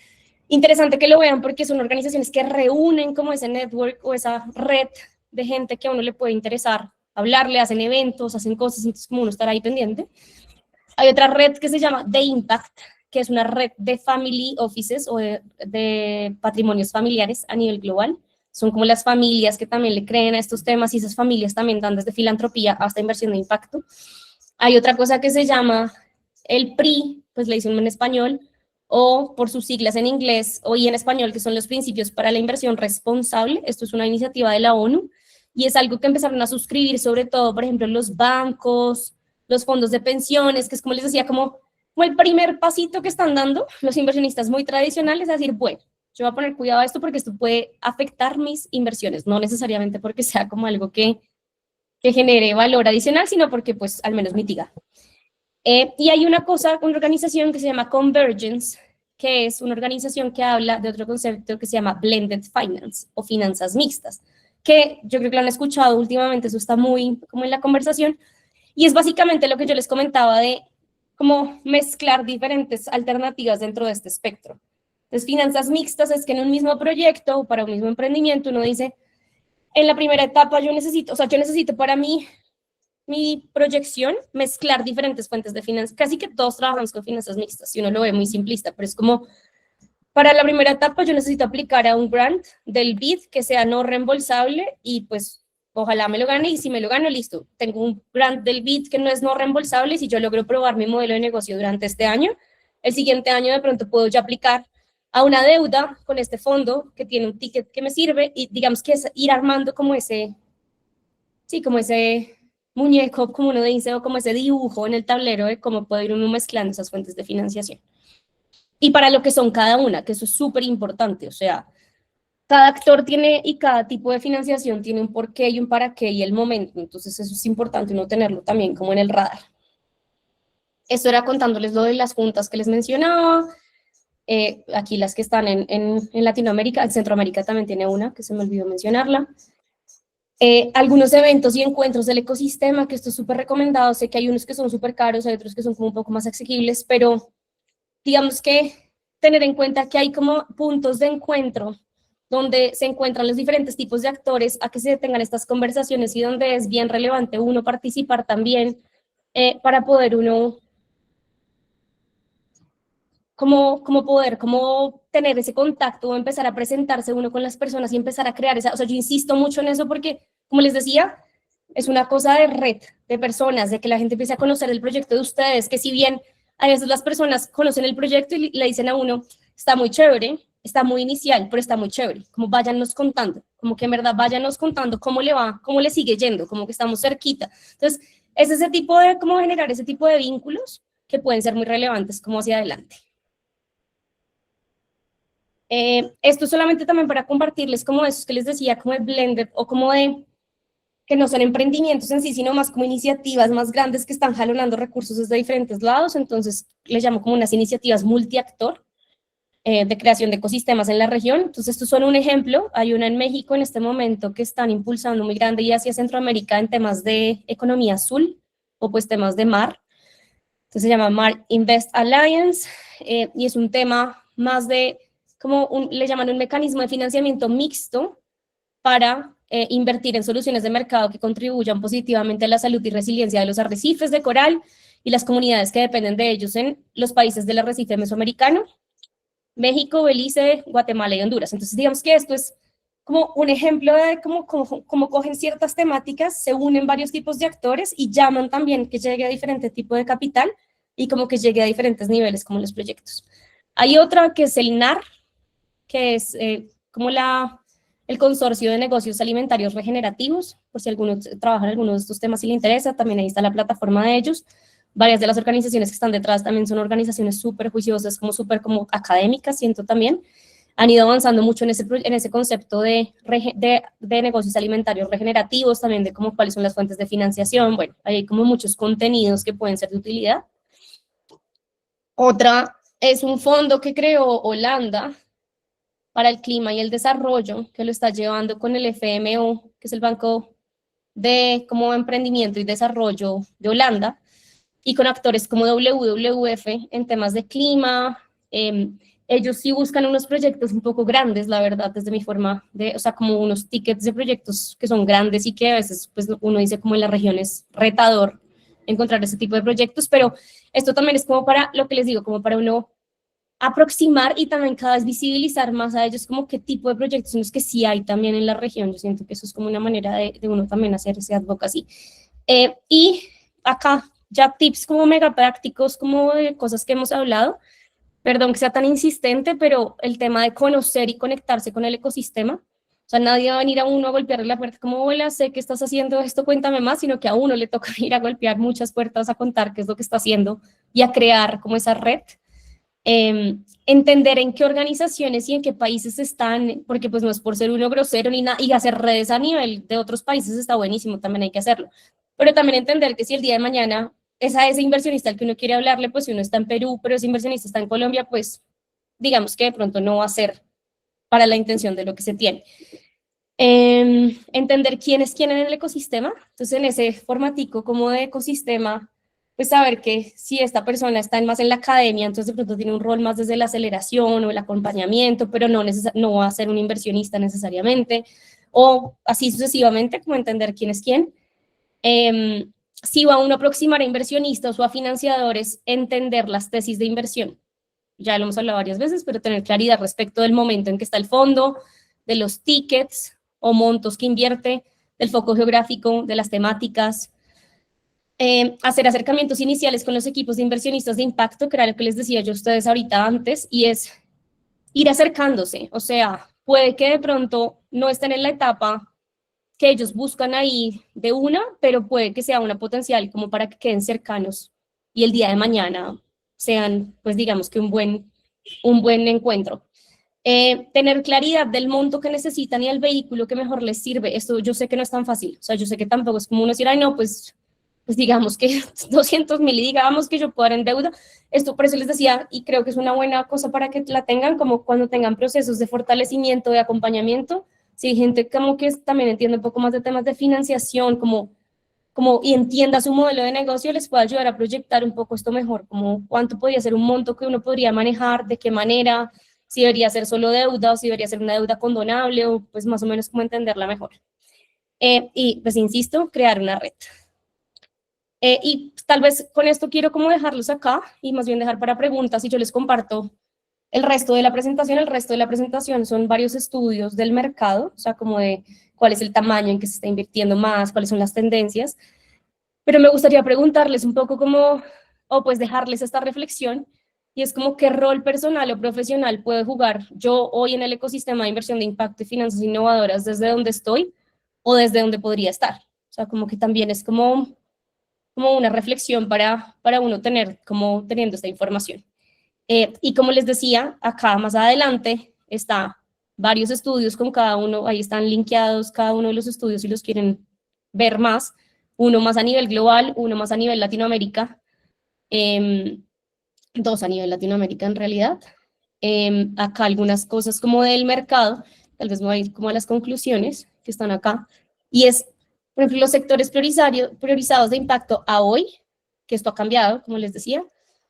interesante que lo vean porque son organizaciones que reúnen como ese network o esa red de gente que a uno le puede interesar hablarle, hacen eventos, hacen cosas, entonces como uno estará ahí pendiente. Hay otra red que se llama The Impact, que es una red de family offices o de patrimonios familiares a nivel global. Son como las familias que también le creen a estos temas, y esas familias también dan desde filantropía hasta inversión de impacto. Hay otra cosa que se llama el PRI, pues le dicen en español, o por sus siglas en inglés o y en español, que son los Principios para la Inversión Responsable. Esto es una iniciativa de la ONU y es algo que empezaron a suscribir sobre todo, por ejemplo, los bancos, los fondos de pensiones, que es como les decía, como el primer pasito que están dando los inversionistas muy tradicionales, es decir, bueno, yo voy a poner cuidado a esto porque esto puede afectar mis inversiones, no necesariamente porque sea como algo que genere valor adicional, sino porque pues al menos mitiga. Y hay una organización que se llama Convergence, que es una organización que habla de otro concepto que se llama Blended Finance o finanzas mixtas, que yo creo que lo han escuchado últimamente, eso está muy como en la conversación, y es básicamente lo que yo les comentaba de cómo mezclar diferentes alternativas dentro de este espectro. Entonces, finanzas mixtas es que en un mismo proyecto o para un mismo emprendimiento uno dice, en la primera etapa yo necesito para mí mi proyección, mezclar diferentes fuentes de finanzas. Casi que todos trabajamos con finanzas mixtas, si uno lo ve muy simplista, pero es como, para la primera etapa yo necesito aplicar a un grant del BID que sea no reembolsable y pues ojalá me lo gane, y si me lo gano, listo. Tengo un grant del BID que no es no reembolsable y si yo logro probar mi modelo de negocio durante este año, el siguiente año de pronto puedo ya aplicar a una deuda con este fondo que tiene un ticket que me sirve, y digamos que es ir armando como ese, sí, como ese muñeco, como uno dice, o como ese dibujo en el tablero de cómo puede ir uno mezclando esas fuentes de financiación. Y para lo que son cada una, que eso es súper importante, o sea, cada actor tiene y cada tipo de financiación tiene un porqué y un para qué y el momento, entonces eso es importante uno tenerlo también como en el radar. Esto era contándoles lo de las juntas que les mencionaba, aquí las que están en Latinoamérica, en Centroamérica también tiene una, que se me olvidó mencionarla. Algunos eventos y encuentros del ecosistema, que esto es súper recomendado. Sé que hay unos que son súper caros, hay otros que son como un poco más asequibles, pero digamos que tener en cuenta que hay como puntos de encuentro donde se encuentran los diferentes tipos de actores a que se tengan estas conversaciones y donde es bien relevante uno participar también para poder uno como tener ese contacto o empezar a presentarse uno con las personas y empezar a crear esa, o sea, yo insisto mucho en eso porque, como les decía, es una cosa de red, de personas, de que la gente empiece a conocer el proyecto de ustedes, que si bien a veces las personas conocen el proyecto y le dicen a uno, está muy chévere, está muy inicial, pero está muy chévere, como váyanos contando, como que en verdad váyanos contando cómo le va, cómo le sigue yendo, como que estamos cerquita. Entonces, es ese tipo de, cómo generar ese tipo de vínculos que pueden ser muy relevantes como hacia adelante. Esto solamente también para compartirles como eso que les decía, como el blended o como de que no son emprendimientos en sí, sino más como iniciativas más grandes que están jalonando recursos desde diferentes lados. Entonces, les llamo como unas iniciativas multiactor de creación de ecosistemas en la región. Entonces, estos son un ejemplo. Hay una en México en este momento que están impulsando muy grande y hacia Centroamérica en temas de economía azul o pues temas de mar. Entonces, se llama Mar Invest Alliance y es un tema más de le llaman un mecanismo de financiamiento mixto para invertir en soluciones de mercado que contribuyan positivamente a la salud y resiliencia de los arrecifes de coral y las comunidades que dependen de ellos en los países del arrecife mesoamericano, México, Belice, Guatemala y Honduras. Entonces, digamos que esto es como un ejemplo de cómo cogen ciertas temáticas, se unen varios tipos de actores y llaman también que llegue a diferente tipo de capital y como que llegue a diferentes niveles como los proyectos. Hay otra que es el NAR, que es como el Consorcio de Negocios Alimentarios Regenerativos, por si alguno trabaja en alguno de estos temas y le interesa, también ahí está la plataforma de ellos. Varias de las organizaciones que están detrás también son organizaciones súper juiciosas, como académicas, siento también. Han ido avanzando mucho en ese concepto de negocios alimentarios regenerativos, también de cómo cuáles son las fuentes de financiación. Bueno, hay como muchos contenidos que pueden ser de utilidad. Otra es un fondo que creó Holanda para el Clima y el Desarrollo, que lo está llevando con el FMO, que es el Banco de como Emprendimiento y Desarrollo de Holanda, y con actores como WWF en temas de clima. Ellos sí buscan unos proyectos un poco grandes, la verdad, desde mi forma de, o sea, como unos tickets de proyectos que son grandes y que a veces pues, uno dice como en la región es retador encontrar ese tipo de proyectos, pero esto también es como para, lo que les digo, como para uno aproximar y también cada vez visibilizar más a ellos como qué tipo de proyectos son los que sí hay también en la región. Yo siento que eso es como una manera de uno también hacer ese advocacy. Y acá ya tips como mega prácticos, como de cosas que hemos hablado. Perdón que sea tan insistente, pero el tema de conocer y conectarse con el ecosistema. O sea, nadie va a venir a uno a golpearle la puerta como, hola, sé que estás haciendo esto, cuéntame más, sino que a uno le toca ir a golpear muchas puertas a contar qué es lo que está haciendo y a crear como esa red. Entender en qué organizaciones y en qué países están, porque pues no es por ser uno grosero ni nada, y hacer redes a nivel de otros países está buenísimo, también hay que hacerlo. Pero también entender que si el día de mañana es a ese inversionista al que uno quiere hablarle, pues si uno está en Perú, pero ese inversionista está en Colombia, pues digamos que de pronto no va a ser para la intención de lo que se tiene. Entender quién es quién en el ecosistema, entonces en ese formatico como de ecosistema, pues saber que si esta persona está más en la academia, entonces de pronto tiene un rol más desde la aceleración o el acompañamiento, pero no va a ser un inversionista necesariamente, o así sucesivamente, como entender quién es quién. Si va uno a aproximar a inversionistas o a financiadores, entender las tesis de inversión. Ya lo hemos hablado varias veces, pero tener claridad respecto del momento en que está el fondo, de los tickets o montos que invierte, del foco geográfico, de las temáticas. Hacer acercamientos iniciales con los equipos de inversionistas de impacto, que era lo que les decía yo a ustedes ahorita antes, y es ir acercándose. O sea, puede que de pronto no estén en la etapa que ellos buscan ahí de una, pero puede que sea una potencial como para que queden cercanos y el día de mañana sean, pues digamos que un buen encuentro. Tener claridad del monto que necesitan y el vehículo que mejor les sirve. Esto yo sé que no es tan fácil, o sea, yo sé que tampoco es como uno decir, ay no, pues digamos que 200,000 y digamos que yo puedo dar en deuda. Esto por eso les decía, y creo que es una buena cosa para que la tengan, como cuando tengan procesos de fortalecimiento, de acompañamiento. Si hay gente como que también entiende un poco más de temas de financiación, y entienda su modelo de negocio, les puede ayudar a proyectar un poco esto mejor, como cuánto podría ser un monto que uno podría manejar, de qué manera, si debería ser solo deuda o si debería ser una deuda condonable, o pues más o menos cómo entenderla mejor. Y pues insisto, crear una red. Y tal vez con esto quiero como dejarlos acá y más bien dejar para preguntas y yo les comparto el resto de la presentación. El resto de la presentación son varios estudios del mercado, o sea, como de cuál es el tamaño en que se está invirtiendo más, cuáles son las tendencias. Pero me gustaría preguntarles un poco cómo, o pues dejarles esta reflexión, y es como qué rol personal o profesional puedo jugar yo hoy en el ecosistema de inversión de impacto y finanzas innovadoras desde donde estoy o desde donde podría estar. O sea, como que también es como una reflexión para uno tener, como teniendo esta información. Y como les decía, acá más adelante está varios estudios con cada uno, ahí están linkeados cada uno de los estudios si los quieren ver más, uno más a nivel global, uno más a nivel Latinoamérica, dos a nivel Latinoamérica en realidad. Acá algunas cosas como del mercado, tal vez me voy a ir como a las conclusiones que están acá, y es, por ejemplo, los sectores priorizados de impacto a hoy, que esto ha cambiado, como les decía,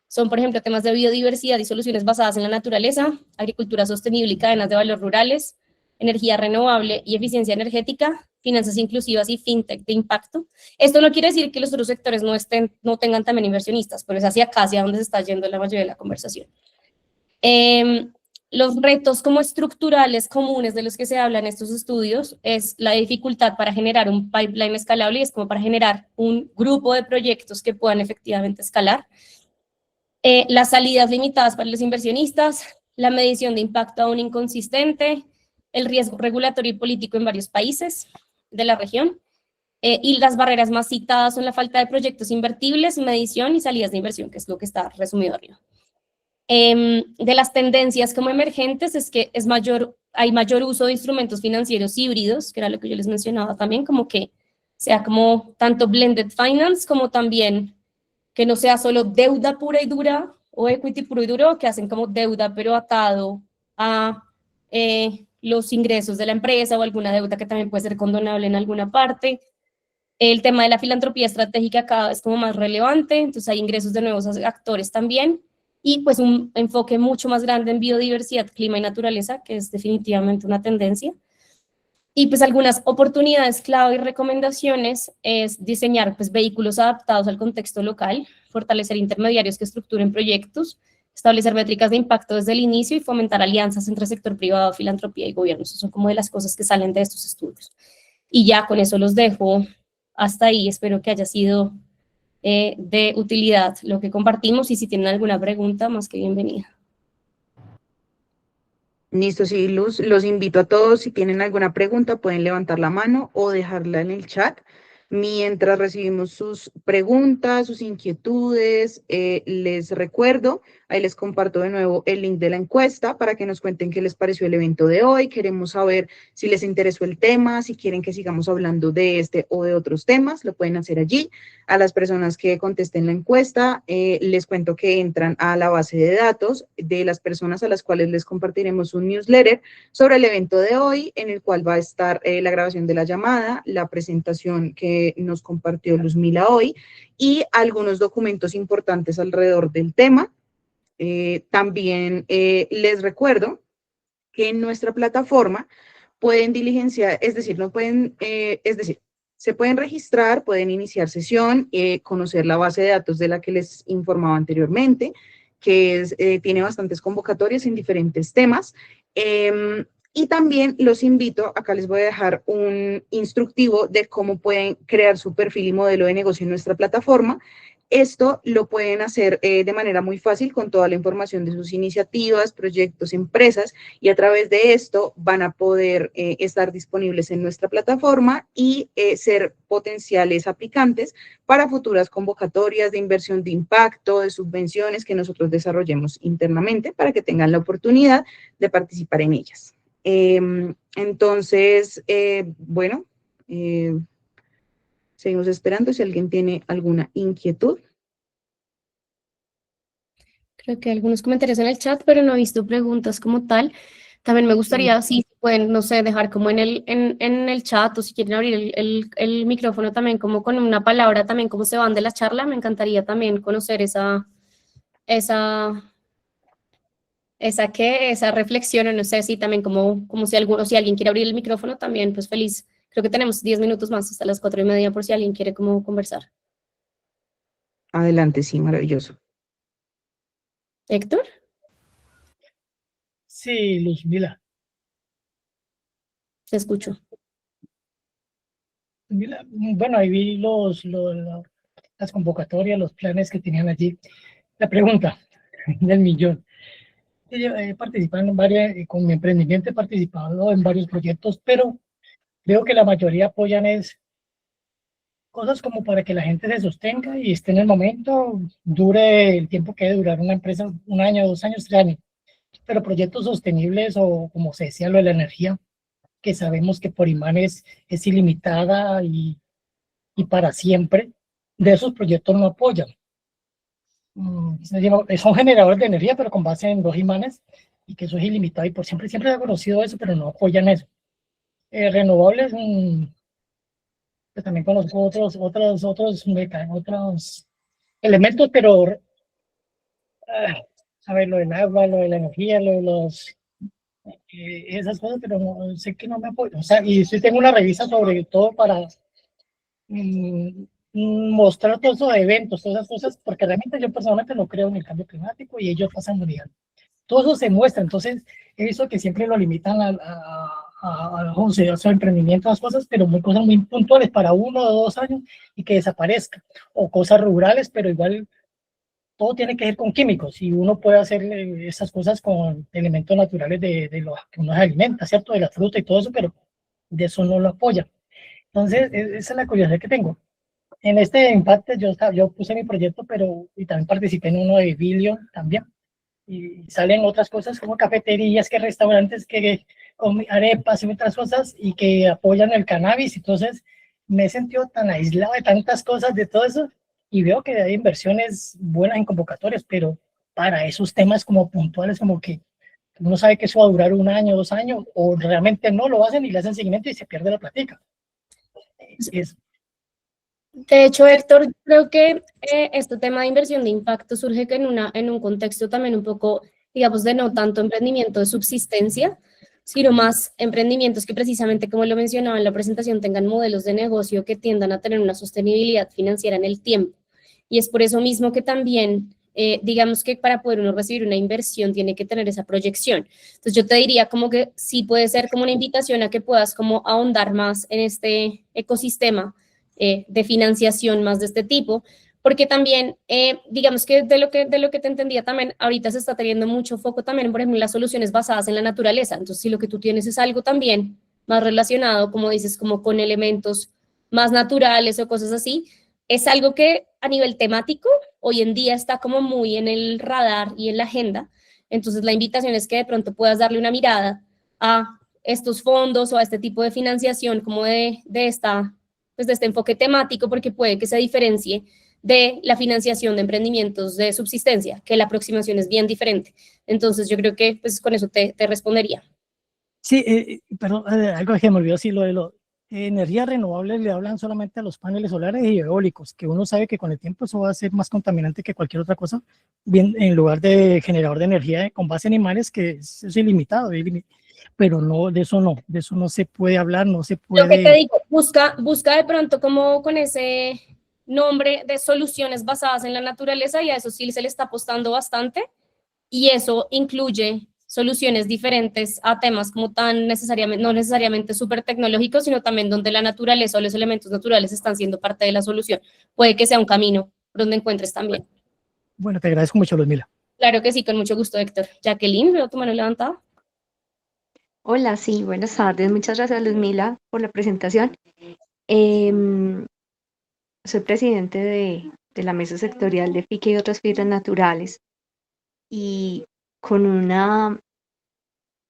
son, por ejemplo, temas de biodiversidad y soluciones basadas en la naturaleza, agricultura sostenible y cadenas de valor rurales, energía renovable y eficiencia energética, finanzas inclusivas y fintech de impacto. Esto no quiere decir que los otros sectores no tengan también inversionistas, pero es hacia acá, hacia donde se está yendo la mayoría de la conversación. los retos como estructurales comunes de los que se habla en estos estudios es la dificultad para generar un pipeline escalable y es como para generar un grupo de proyectos que puedan efectivamente escalar. Las salidas limitadas para los inversionistas, la medición de impacto aún inconsistente, el riesgo regulatorio y político en varios países de la región, y las barreras más citadas son la falta de proyectos invertibles, medición y salidas de inversión, que es lo que está resumido arriba. De las tendencias como emergentes es que hay mayor uso de instrumentos financieros híbridos, que era lo que yo les mencionaba también, como que sea como tanto blended finance como también que no sea solo deuda pura y dura o equity puro y duro, que hacen como deuda pero atado a los ingresos de la empresa o alguna deuda que también puede ser condonable en alguna parte. El tema de la filantropía estratégica cada vez como más relevante, entonces hay ingresos de nuevos actores también, y pues un enfoque mucho más grande en biodiversidad, clima y naturaleza, que es definitivamente una tendencia. Y pues algunas oportunidades clave y recomendaciones es diseñar pues vehículos adaptados al contexto local, fortalecer intermediarios que estructuren proyectos, establecer métricas de impacto desde el inicio y fomentar alianzas entre sector privado, filantropía y gobierno. Esas son como de las cosas que salen de estos estudios. Y ya con eso los dejo hasta ahí. Espero que haya sido de utilidad lo que compartimos y si tienen alguna pregunta, más que bienvenida. Listo, sí, Luz, los invito a todos, si tienen alguna pregunta, pueden levantar la mano o dejarla en el chat. Mientras recibimos sus preguntas, sus inquietudes, les recuerdo, ahí les comparto de nuevo el link de la encuesta para que nos cuenten qué les pareció el evento de hoy. Queremos saber si les interesó el tema, si quieren que sigamos hablando de este o de otros temas, lo pueden hacer allí. A las personas que contesten la encuesta, les cuento que entran a la base de datos de las personas a las cuales les compartiremos un newsletter sobre el evento de hoy, en el cual va a estar la grabación de la llamada, la presentación que nos compartió Luzmila hoy y algunos documentos importantes alrededor del tema. También les recuerdo que en nuestra plataforma pueden diligenciar, es decir, no pueden, se pueden registrar, pueden iniciar sesión, conocer la base de datos de la que les informaba anteriormente, que es, tiene bastantes convocatorias en diferentes temas. Y también los invito, acá les voy a dejar un instructivo de cómo pueden crear su perfil y modelo de negocio en nuestra plataforma. Esto lo pueden hacer de manera muy fácil con toda la información de sus iniciativas, proyectos, empresas, y a través de esto van a poder estar disponibles en nuestra plataforma y ser potenciales aplicantes para futuras convocatorias de inversión de impacto, de subvenciones que nosotros desarrollemos internamente para que tengan la oportunidad de participar en ellas. Entonces, bueno, seguimos esperando si alguien tiene alguna inquietud. Creo que hay algunos comentarios en el chat, pero no he visto preguntas como tal. También me gustaría, si pueden, no sé, dejar como en el chat o si quieren abrir el micrófono también como con una palabra también cómo se van de la charla. Me encantaría también conocer esa reflexión, o no sé si también como si alguien quiere abrir el micrófono también, pues feliz. Creo que tenemos 10 minutos más hasta las 4:30 por si alguien quiere como conversar. Adelante, sí, maravilloso. ¿Héctor? Sí, Luzmila. Te escucho. Bueno, ahí vi las convocatorias, los planes que tenían allí. La pregunta del millón. Yo he participado en varias, con mi emprendimiento he participado en varios proyectos, pero veo que la mayoría apoyan es cosas como para que la gente se sostenga y esté en el momento, dure el tiempo que debe durar una empresa, 1 año, 2 años, 3 años. Pero proyectos sostenibles o como se decía lo de la energía, que sabemos que por imanes es ilimitada y para siempre, de esos proyectos no apoyan. Son generadores de energía, pero con base en 2 imanes, y que eso es ilimitado y por siempre, siempre he conocido eso, pero no apoyan eso. Renovables, pues también conozco otros elementos, pero a ver, lo del agua, lo de la energía, lo de esas cosas, pero no, sé que no me apoyo. O sea, y sí tengo una revista sobre todo para mostrar todos esos eventos, todas esas cosas, porque realmente yo personalmente no creo en el cambio climático y ellos pasan mundial. Todo eso se muestra, entonces he visto que siempre lo limitan o sea, a su emprendimiento, a las cosas, pero muy cosas muy puntuales para 1 o 2 años y que desaparezca, o cosas rurales, pero igual todo tiene que ver con químicos y uno puede hacer esas cosas con elementos naturales de lo que uno se alimenta, ¿cierto? De la fruta y todo eso, pero de eso no lo apoya. Entonces, esa es la curiosidad que tengo. En este impacto yo puse mi proyecto, pero y también participé en uno de Billion también. Y salen otras cosas como cafeterías, que restaurantes, que con arepas y otras cosas, y que apoyan el cannabis. Entonces, me he sentido tan aislado de tantas cosas, de todo eso, y veo que hay inversiones buenas en convocatorias, pero para esos temas como puntuales, como que uno sabe que eso va a durar 1 año, 2 años, o realmente no lo hacen y le hacen seguimiento y se pierde la plática. Es, De hecho, Héctor, creo que este tema de inversión de impacto surge que en un contexto también un poco, digamos, de no tanto emprendimiento de subsistencia, sino más emprendimientos que precisamente, como lo mencionaba en la presentación, tengan modelos de negocio que tiendan a tener una sostenibilidad financiera en el tiempo. Y es por eso mismo que también, digamos que para poder uno recibir una inversión tiene que tener esa proyección. Entonces yo te diría como que sí puede ser como una invitación a que puedas como ahondar más en este ecosistema de financiación más de este tipo, porque también, digamos que de lo que te entendía también, ahorita se está teniendo mucho foco también, por ejemplo, en las soluciones basadas en la naturaleza. Entonces, si lo que tú tienes es algo también más relacionado, como dices, como con elementos más naturales o cosas así, es algo que a nivel temático hoy en día está como muy en el radar y en la agenda. Entonces, la invitación es que de pronto puedas darle una mirada a estos fondos o a este tipo de financiación como de esta pues, de este enfoque temático, porque puede que se diferencie de la financiación de emprendimientos de subsistencia, que la aproximación es bien diferente. Entonces, yo creo que pues, con eso te respondería. sí, perdón, algo que me olvidó, sí, lo de energías renovables le hablan solamente a los paneles solares y eólicos, que uno sabe que con el tiempo eso va a ser más contaminante que cualquier otra cosa, bien, en lugar de generador de energía con base en animales, que es ilimitado, pero no, de eso no se puede hablar, no se Lo que te puede. digo, busca de pronto como con ese nombre de soluciones basadas en la naturaleza y a eso sí se le está apostando bastante y eso incluye soluciones diferentes a temas como tan necesariamente, no necesariamente súper tecnológicos, sino también donde la naturaleza o los elementos naturales están siendo parte de la solución. Puede que sea un camino donde encuentres también. Bueno, te agradezco mucho, Luzmila. Claro que sí, con mucho gusto, Héctor. Jacqueline, veo tu mano levantada. Hola, sí, buenas tardes. Muchas gracias, Luzmila, por la presentación. Em, Soy presidente de la mesa sectorial de FICA y otras fibras naturales y con una,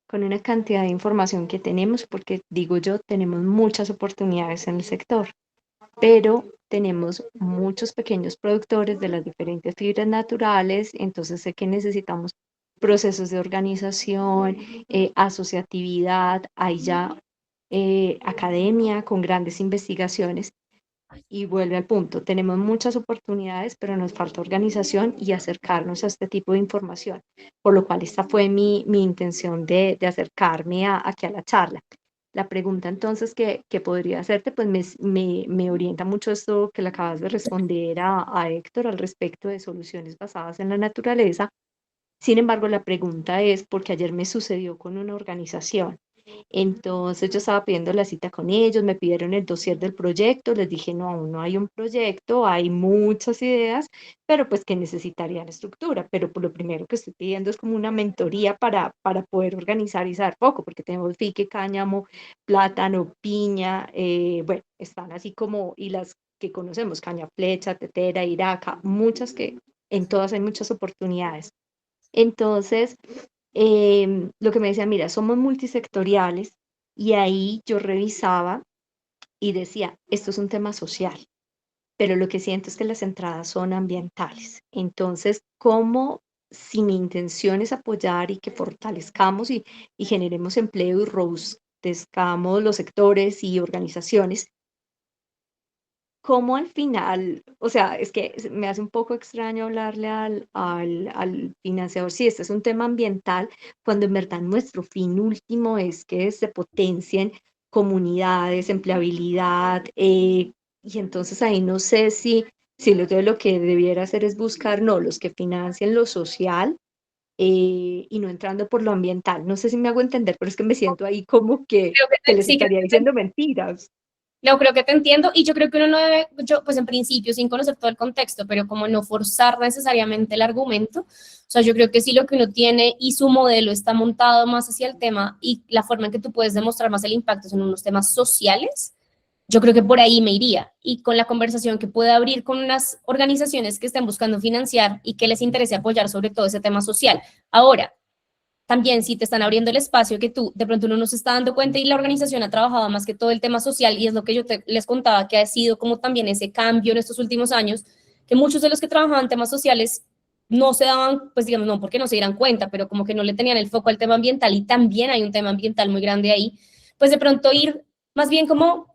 con una cantidad de información que tenemos, porque digo yo, tenemos muchas oportunidades en el sector, pero tenemos muchos pequeños productores de las diferentes fibras naturales, entonces sé que necesitamos procesos de organización, asociatividad, hay ya academia con grandes investigaciones y vuelve al punto, tenemos muchas oportunidades, pero nos falta organización y acercarnos a este tipo de información, por lo cual esta fue mi intención de acercarme aquí a la charla. La pregunta entonces que podría hacerte, pues me orienta mucho esto que le acabas de responder a Héctor al respecto de soluciones basadas en la naturaleza. Sin embargo, la pregunta es, porque ayer me sucedió con una organización. Entonces yo estaba pidiendo la cita con ellos, me pidieron el dossier del proyecto, les dije, no, aún no hay un proyecto, hay muchas ideas, pero pues que necesitarían estructura. Pero por lo primero que estoy pidiendo es como una mentoría para poder organizar y saber poco, porque tenemos fique, cáñamo, plátano, piña, bueno, están así como, y las que conocemos, caña flecha, tetera, iraca, muchas que en todas hay muchas oportunidades. Entonces, lo que me decía, mira, somos multisectoriales y ahí yo revisaba y decía, esto es un tema social, pero lo que siento es que las entradas son ambientales. Entonces, ¿cómo si mi intención es apoyar y que fortalezcamos y generemos empleo y robustezcamos los sectores y organizaciones? Cómo al final, o sea, es que me hace un poco extraño hablarle al financiador, si este es un tema ambiental, cuando en verdad nuestro fin último es que se potencien comunidades, empleabilidad, y entonces ahí no sé si lo que debiera hacer es buscar, no, los que financien lo social, y no entrando por lo ambiental. No sé si me hago entender, pero es que me siento ahí como que Creo que les sí, estaría diciendo mentiras. no, creo que te entiendo y yo creo que uno no debe, yo, pues en principio, sin conocer todo el contexto, pero como no forzar necesariamente el argumento, o sea, yo creo que si lo que uno tiene y su modelo está montado más hacia el tema y la forma en que tú puedes demostrar más el impacto son unos temas sociales, yo creo que por ahí me iría y con la conversación que pueda abrir con unas organizaciones que estén buscando financiar y que les interese apoyar sobre todo ese tema social. Ahora, también si te están abriendo el espacio que tú de pronto uno no se está dando cuenta y la organización ha trabajado más que todo el tema social y es lo que yo les contaba que ha sido como también ese cambio en estos últimos años, que muchos de los que trabajaban temas sociales no se daban, pues digamos, no porque no se dieran cuenta, pero como que no le tenían el foco al tema ambiental y también hay un tema ambiental muy grande ahí, pues de pronto ir más bien como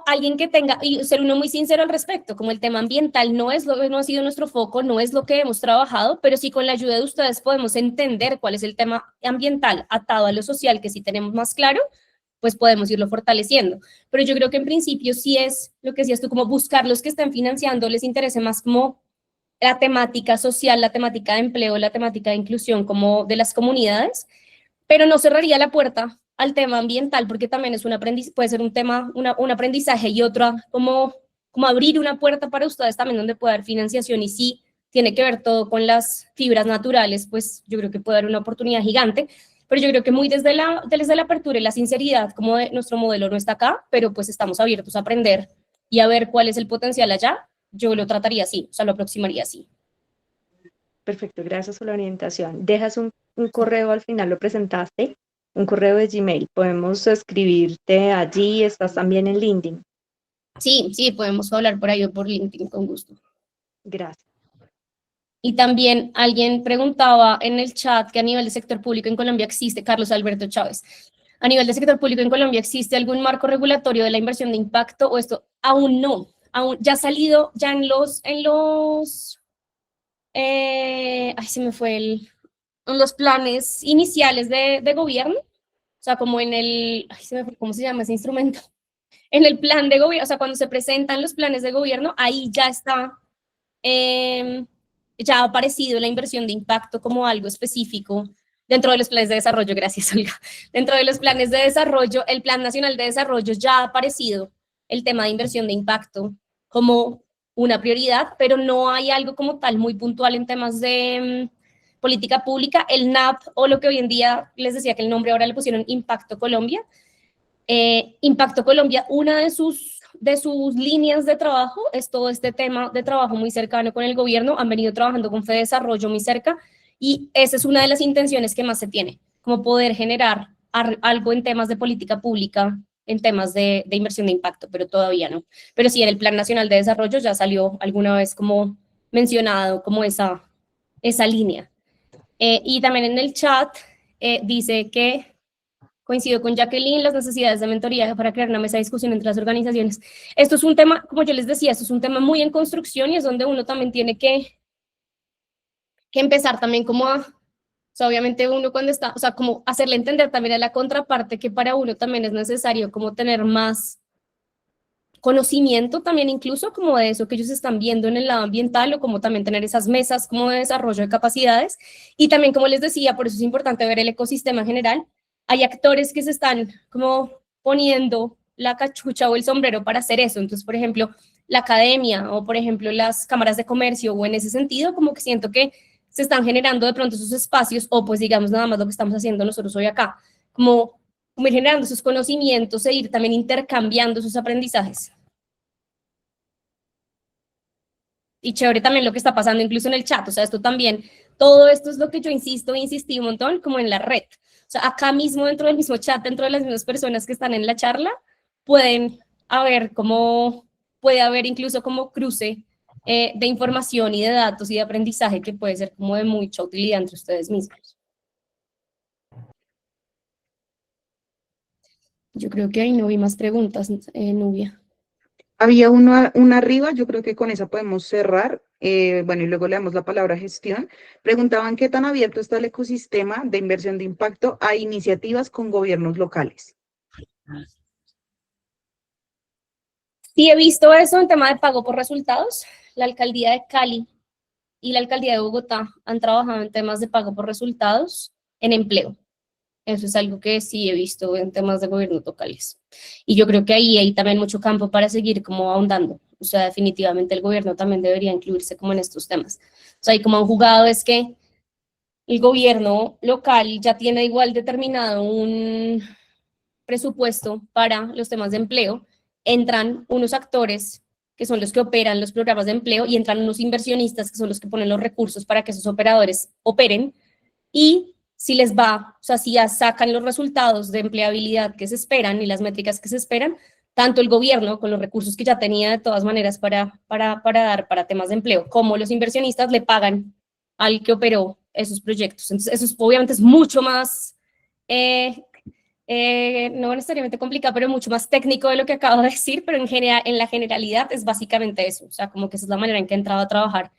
alguien que tenga, y ser uno muy sincero al respecto, como el tema ambiental no es no ha sido nuestro foco, no es lo que hemos trabajado, pero sí con la ayuda de ustedes podemos entender cuál es el tema ambiental atado a lo social, que sí tenemos más claro, pues podemos irlo fortaleciendo. Pero yo creo que en principio sí es lo que decías tú, como buscar los que estén financiando, les interese más como la temática social, la temática de empleo, la temática de inclusión como de las comunidades, pero no cerraría la puerta al tema ambiental porque también es un aprendizaje, puede ser un tema, un aprendizaje y otra, como abrir una puerta para ustedes también donde puede haber financiación y sí tiene que ver todo con las fibras naturales, pues yo creo que puede haber una oportunidad gigante, pero yo creo que muy desde la apertura y la sinceridad, como de nuestro modelo no está acá, pero pues estamos abiertos a aprender y a ver cuál es el potencial allá, yo lo trataría así, o sea, lo aproximaría así. Perfecto, gracias por la orientación. Dejas un correo al final, lo presentaste, un correo de Gmail. Podemos escribirte allí, estás también en LinkedIn. Sí, sí, podemos hablar por ahí o por LinkedIn con gusto. Gracias. Y también alguien preguntaba en el chat que a nivel de sector público en Colombia existe, Carlos Alberto Chávez, a nivel de sector público en Colombia existe algún marco regulatorio de la inversión de impacto o esto aún no, aún ya ha salido ya ay se me fue en los planes iniciales de gobierno, o sea como ay se me fue, ¿cómo se llama ese instrumento? En el plan de gobierno, o sea cuando se presentan los planes de gobierno, ahí ya está ya ha aparecido la inversión de impacto como algo específico dentro de los planes de desarrollo, gracias Olga, dentro de los planes de desarrollo, el Plan Nacional de Desarrollo ya ha aparecido el tema de inversión de impacto como una prioridad, pero no hay algo como tal muy puntual en temas de política pública. El NAP, o lo que hoy en día les decía que el nombre ahora le pusieron Impacto Colombia, Impacto Colombia, una de sus líneas de trabajo es todo este tema de trabajo muy cercano con el gobierno, han venido trabajando con FEDesarrollo muy cerca y esa es una de las intenciones que más se tiene, como poder generar algo en temas de política pública, en temas de inversión de impacto, pero todavía no. Pero sí, en el Plan Nacional de Desarrollo ya salió alguna vez como mencionado como esa línea. Y también en el chat dice que coincido con Jacqueline, las necesidades de mentoría para crear una mesa de discusión entre las organizaciones. Esto es un tema, como yo les decía, esto es un tema muy en construcción y es donde uno también tiene que empezar también como o sea, obviamente uno cuando está, o sea, como hacerle entender también a la contraparte que para uno también es necesario como tener más conocimiento también incluso como de eso que ellos están viendo en el lado ambiental o como también tener esas mesas como de desarrollo de capacidades y también como les decía, por eso es importante ver el ecosistema en general, hay actores que se están como poniendo la cachucha o el sombrero para hacer eso, entonces por ejemplo la academia o por ejemplo las cámaras de comercio o en ese sentido como que siento que se están generando de pronto esos espacios o pues digamos nada más lo que estamos haciendo nosotros hoy acá, como ir generando esos conocimientos e ir también intercambiando esos aprendizajes. Y chévere también lo que está pasando incluso en el chat, o sea, esto también, todo esto es lo que yo insisto e insistí un montón, como en la red. O sea, acá mismo dentro del mismo chat, dentro de las mismas personas que están en la charla, pueden haber como, puede haber incluso como cruce de información y de datos y de aprendizaje que puede ser como de mucha utilidad entre ustedes mismos. Yo creo que ahí no vi más preguntas, Nubia. Había una arriba, yo creo que con esa podemos cerrar. Bueno, y luego le damos la palabra a gestión. Preguntaban qué tan abierto está el ecosistema de inversión de impacto a iniciativas con gobiernos locales. Sí he visto eso en tema de pago por resultados. La alcaldía de Cali y la Alcaldía de Bogotá han trabajado en temas de pago por resultados en empleo. Eso es algo que sí he visto en temas de gobiernos locales. Y yo creo que ahí hay también mucho campo para seguir como ahondando. O sea, definitivamente el gobierno también debería incluirse como en estos temas. O sea, y como han jugado es que el gobierno local ya tiene igual determinado un presupuesto para los temas de empleo, entran unos actores que son los que operan los programas de empleo y entran unos inversionistas que son los que ponen los recursos para que esos operadores operen y si les va, o sea, si ya sacan los resultados de empleabilidad que se esperan y las métricas que se esperan, tanto el gobierno con los recursos que ya tenía de todas maneras para dar para temas de empleo, como los inversionistas le pagan al que operó esos proyectos. Entonces, eso es, obviamente es mucho más no necesariamente complicado, pero mucho más técnico de lo que acabo de decir, pero en la generalidad es básicamente eso, o sea, como que esa es la manera en que ha entrado a trabajar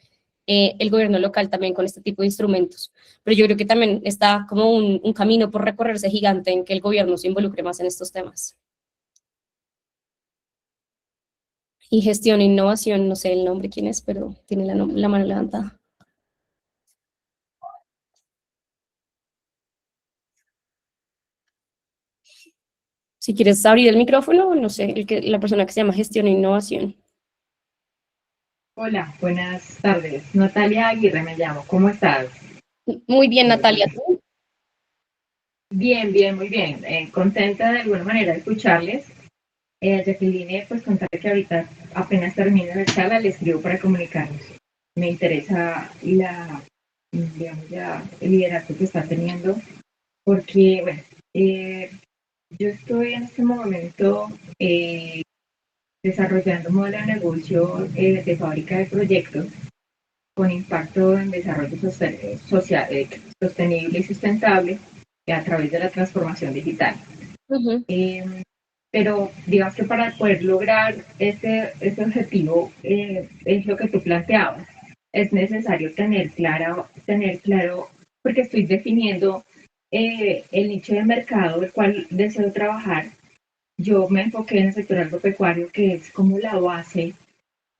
el gobierno local también con este tipo de instrumentos. Pero yo creo que también está como un camino por recorrerse gigante en que el gobierno se involucre más en estos temas. Y gestión e innovación, no sé el nombre quién es, pero tiene la mano levantada. Si quieres abrir el micrófono, no sé, la persona que se llama gestión e innovación. Hola, buenas tardes. Natalia Aguirre me llamo. ¿Cómo estás? Muy bien, Natalia. Bien, bien, muy bien. Contenta de alguna manera de escucharles. Jacqueline, pues contarle que ahorita apenas termine la charla, le escribo para comunicarnos. Me interesa digamos, el liderazgo que está teniendo, porque, bueno, yo estoy en este momento desarrollando un modelo de negocio de fábrica de proyectos con impacto en desarrollo sostenible y sustentable a través de la transformación digital. Uh-huh. Pero digamos que para poder lograr este objetivo, es lo que tú planteabas, es necesario tener claro, porque estoy definiendo el nicho de mercado el cual deseo trabajar. Yo me enfoqué en el sector agropecuario, que es como la base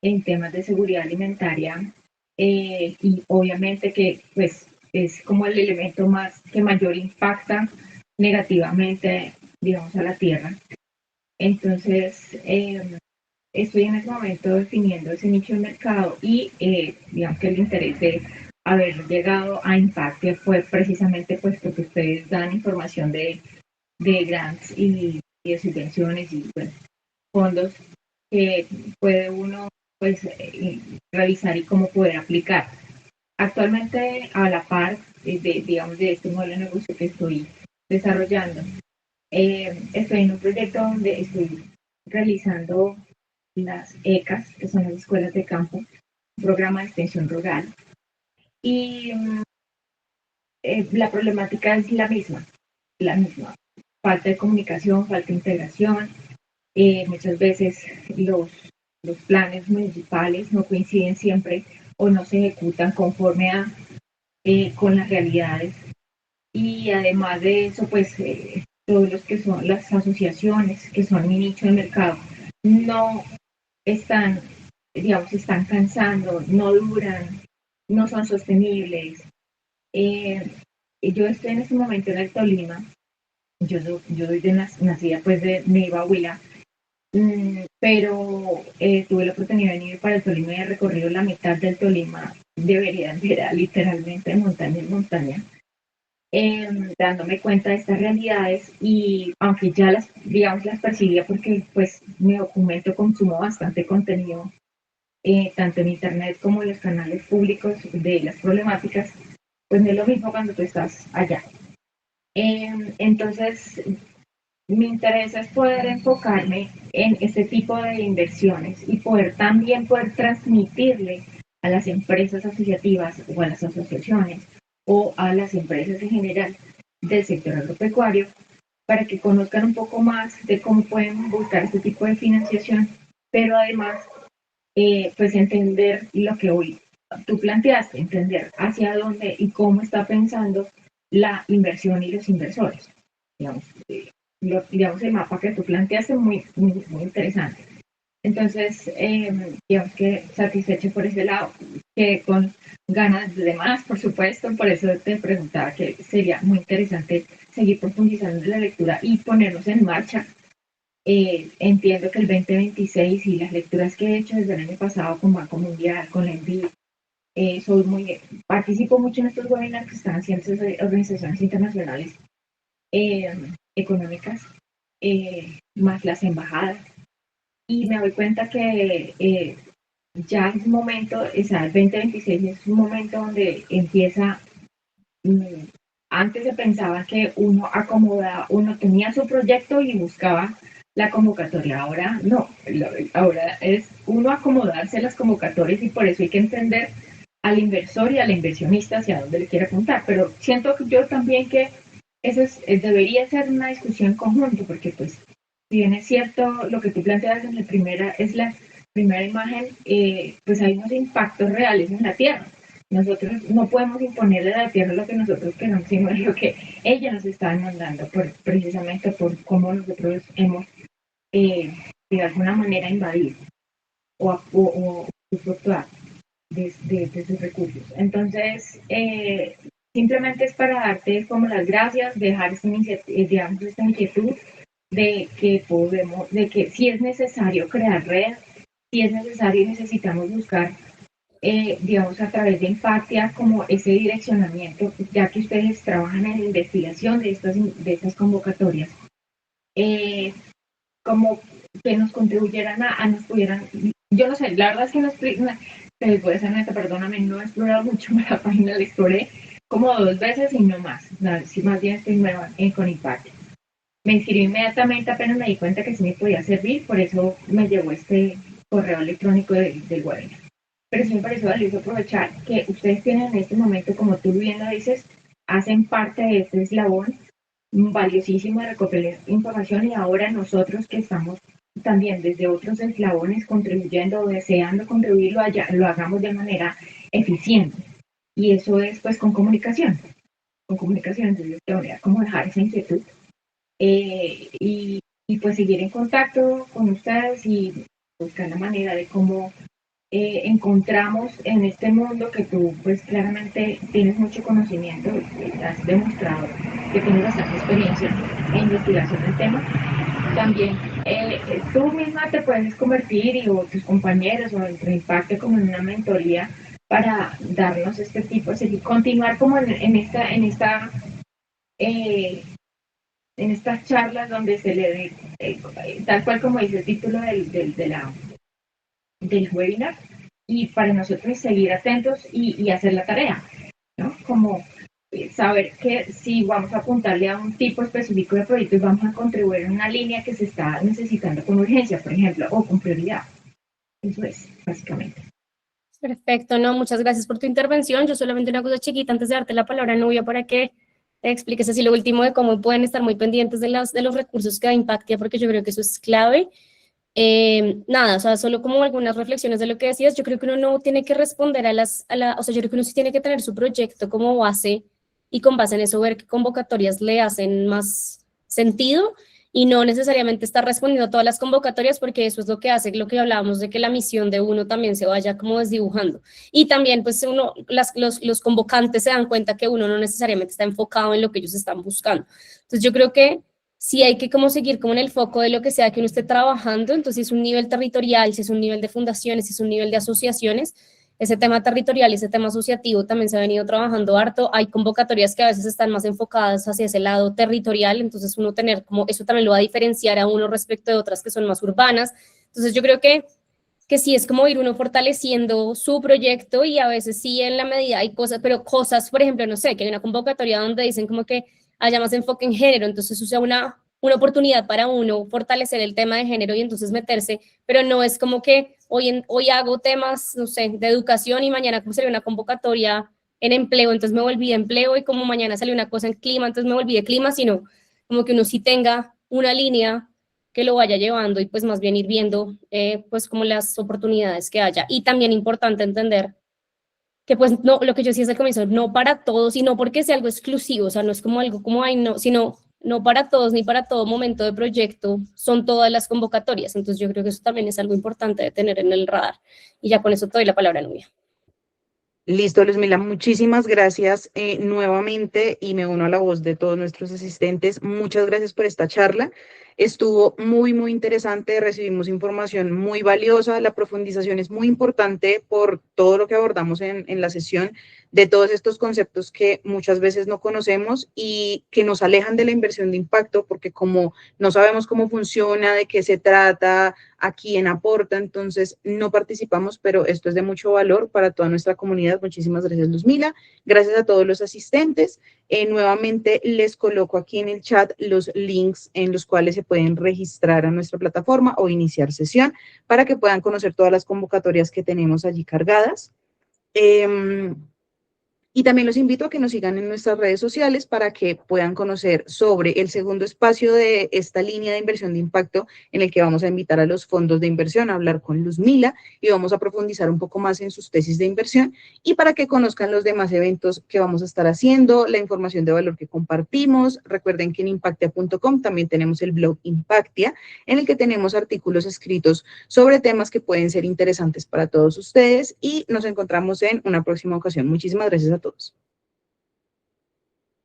en temas de seguridad alimentaria, y obviamente que pues es como el elemento más que mayor impacta negativamente, digamos, a la tierra. Entonces, estoy en este momento definiendo ese nicho de mercado y digamos que el interés de haber llegado a Impacte fue precisamente pues porque ustedes dan información de grants y de subvenciones y bueno, fondos que puede uno pues revisar y cómo poder aplicar. Actualmente, a la par digamos, de este modelo de negocio que estoy desarrollando, estoy en un proyecto donde estoy realizando las ECAS, que son las escuelas de campo, un programa de extensión rural, y la problemática es la misma, falta de comunicación, falta de integración, muchas veces los planes municipales no coinciden siempre o no se ejecutan conforme con las realidades. Y además de eso, pues todos los que son las asociaciones, que son mi nicho de mercado, no están, digamos, están cansando, no duran, no son sostenibles. Yo estoy en este momento en el Tolima, yo soy nacida pues de Neiva, Huila, pero tuve la oportunidad de venir para el Tolima y he recorrido la mitad del Tolima de vereda, literalmente de montaña en montaña, dándome cuenta de estas realidades y aunque ya digamos, las percibía porque pues me documento, consumo bastante contenido, tanto en internet como en los canales públicos de las problemáticas, pues no es lo mismo cuando tú estás allá. Entonces, mi interés es poder enfocarme en este tipo de inversiones y también poder transmitirle a las empresas asociativas o a las asociaciones o a las empresas en general del sector agropecuario para que conozcan un poco más de cómo pueden buscar este tipo de financiación, pero además pues entender lo que hoy tú planteaste, entender hacia dónde y cómo está pensando la inversión y los inversores. Digamos, digamos el mapa que tú planteaste muy, muy, muy interesante. Entonces, digamos que satisfecho por ese lado, que con ganas de más, por supuesto, por eso te preguntaba que sería muy interesante seguir profundizando en la lectura y ponernos en marcha. Entiendo que el 2026 y las lecturas que he hecho desde el año pasado con Banco Mundial, con la ENVI, participo mucho en estos webinars que están haciendo organizaciones internacionales económicas, más las embajadas, y me doy cuenta que ya es un momento, o sea, el 2026 es un momento donde empieza, antes se pensaba que uno acomodaba, uno tenía su proyecto y buscaba la convocatoria, ahora no, ahora es uno acomodarse las convocatorias, y por eso hay que entender al inversor y al inversionista hacia dónde le quiere apuntar, pero siento yo también que eso debería ser una discusión conjunta, porque pues si bien es cierto lo que tú planteas en la primera imagen, pues hay unos impactos reales en la Tierra. Nosotros no podemos imponerle a la Tierra lo que nosotros queremos, sino lo que ella nos está demandando, precisamente por cómo nosotros hemos de alguna manera invadido o usufructuar de sus recursos. Entonces, simplemente es para darte como las gracias, dejar esta inquietud de que si es necesario crear red, si es necesario y necesitamos buscar, digamos, a través de Impactia, como ese direccionamiento, ya que ustedes trabajan en la investigación de estas convocatorias, como que nos contribuyeran nos pudieran, yo no sé, la verdad es que no puede ser neta, perdóname, no he explorado mucho la página, la exploré como 2 veces y no más, si más bien estoy nueva con Impactia. Me inscribí inmediatamente, apenas me di cuenta que sí me podía servir, por eso me llegó este correo electrónico del webinar. Pero sí me pareció valioso aprovechar que ustedes tienen en este momento, como tú bien lo dices, hacen parte de este eslabón valiosísimo de recopilar información, y ahora nosotros que estamos también desde otros eslabones contribuyendo o deseando contribuir, lo hagamos de manera eficiente. Y eso es pues con comunicación. Entonces yo te voy a como dejar esa inquietud. Y pues seguir en contacto con ustedes y buscar la manera de cómo encontramos en este mundo que tú pues claramente tienes mucho conocimiento, has demostrado que tienes bastante experiencia en investigación del tema. También tú misma te puedes convertir o tus compañeros o entre Impacto como en una mentoría para darnos este tipo, seguir continuar como en estas charlas donde se le tal cual como dice el título del webinar, y para nosotros seguir atentos y hacer la tarea, ¿no? Como saber que si vamos a apuntarle a un tipo específico de proyecto y vamos a contribuir en una línea que se está necesitando con urgencia, por ejemplo, o con prioridad. Eso es, básicamente. Perfecto, no, muchas gracias por tu intervención. Yo solamente una cosa chiquita antes de darte la palabra, Nubia, para que te expliques así lo último de cómo pueden estar muy pendientes de los recursos que da Impactia, porque yo creo que eso es clave. Nada, o sea, solo como algunas reflexiones de lo que decías. Yo creo que uno no tiene que responder o sea, yo creo que uno sí tiene que tener su proyecto como base y con base en eso ver qué convocatorias le hacen más sentido, y no necesariamente estar respondiendo a todas las convocatorias, porque eso es lo que hace, lo que hablábamos de que la misión de uno también se vaya como desdibujando. Y también pues los convocantes se dan cuenta que uno no necesariamente está enfocado en lo que ellos están buscando. Entonces yo creo que sí hay que como seguir como en el foco de lo que sea que uno esté trabajando. Entonces si es un nivel territorial, si es un nivel de fundaciones, si es un nivel de asociaciones, ese tema territorial y ese tema asociativo también se ha venido trabajando harto. Hay convocatorias que a veces están más enfocadas hacia ese lado territorial, entonces uno tener como, eso también lo va a diferenciar a uno respecto de otras que son más urbanas. Entonces yo creo que sí es como ir uno fortaleciendo su proyecto, y a veces sí en la medida hay cosas, pero cosas, por ejemplo, no sé, que hay una convocatoria donde dicen como que haya más enfoque en género, entonces eso sea una oportunidad para uno fortalecer el tema de género y entonces meterse, pero no es como que hoy hago temas, no sé, de educación y mañana como salió una convocatoria en empleo, entonces me volví de empleo, y como mañana salió una cosa en clima, entonces me volví de clima, sino como que uno sí tenga una línea que lo vaya llevando y pues más bien ir viendo pues como las oportunidades que haya. Y también importante entender que pues no, lo que yo decía al comienzo, no para todos, y no porque sea algo exclusivo, o sea, no es como algo como, ay, no, sino no para todos ni para todo momento de proyecto son todas las convocatorias. Entonces yo creo que eso también es algo importante de tener en el radar. Y ya con eso te doy la palabra, Nubia. Listo, Luzmila, muchísimas gracias nuevamente y me uno a la voz de todos nuestros asistentes. Muchas gracias por esta charla. Estuvo muy, muy interesante, recibimos información muy valiosa, la profundización es muy importante por todo lo que abordamos en la sesión, de todos estos conceptos que muchas veces no conocemos y que nos alejan de la inversión de impacto, porque como no sabemos cómo funciona, de qué se trata, a quién aporta, entonces no participamos, pero esto es de mucho valor para toda nuestra comunidad. Muchísimas gracias, Luzmila. Gracias a todos los asistentes. Nuevamente les coloco aquí en el chat los links en los cuales se pueden registrar a nuestra plataforma o iniciar sesión para que puedan conocer todas las convocatorias que tenemos allí cargadas. Y también los invito a que nos sigan en nuestras redes sociales para que puedan conocer sobre el segundo espacio de esta línea de inversión de impacto en el que vamos a invitar a los fondos de inversión a hablar con Luzmila y vamos a profundizar un poco más en sus tesis de inversión y para que conozcan los demás eventos que vamos a estar haciendo, la información de valor que compartimos. Recuerden que en impactia.com también tenemos el blog Impactia en el que tenemos artículos escritos sobre temas que pueden ser interesantes para todos ustedes y nos encontramos en una próxima ocasión. Muchísimas gracias a todos.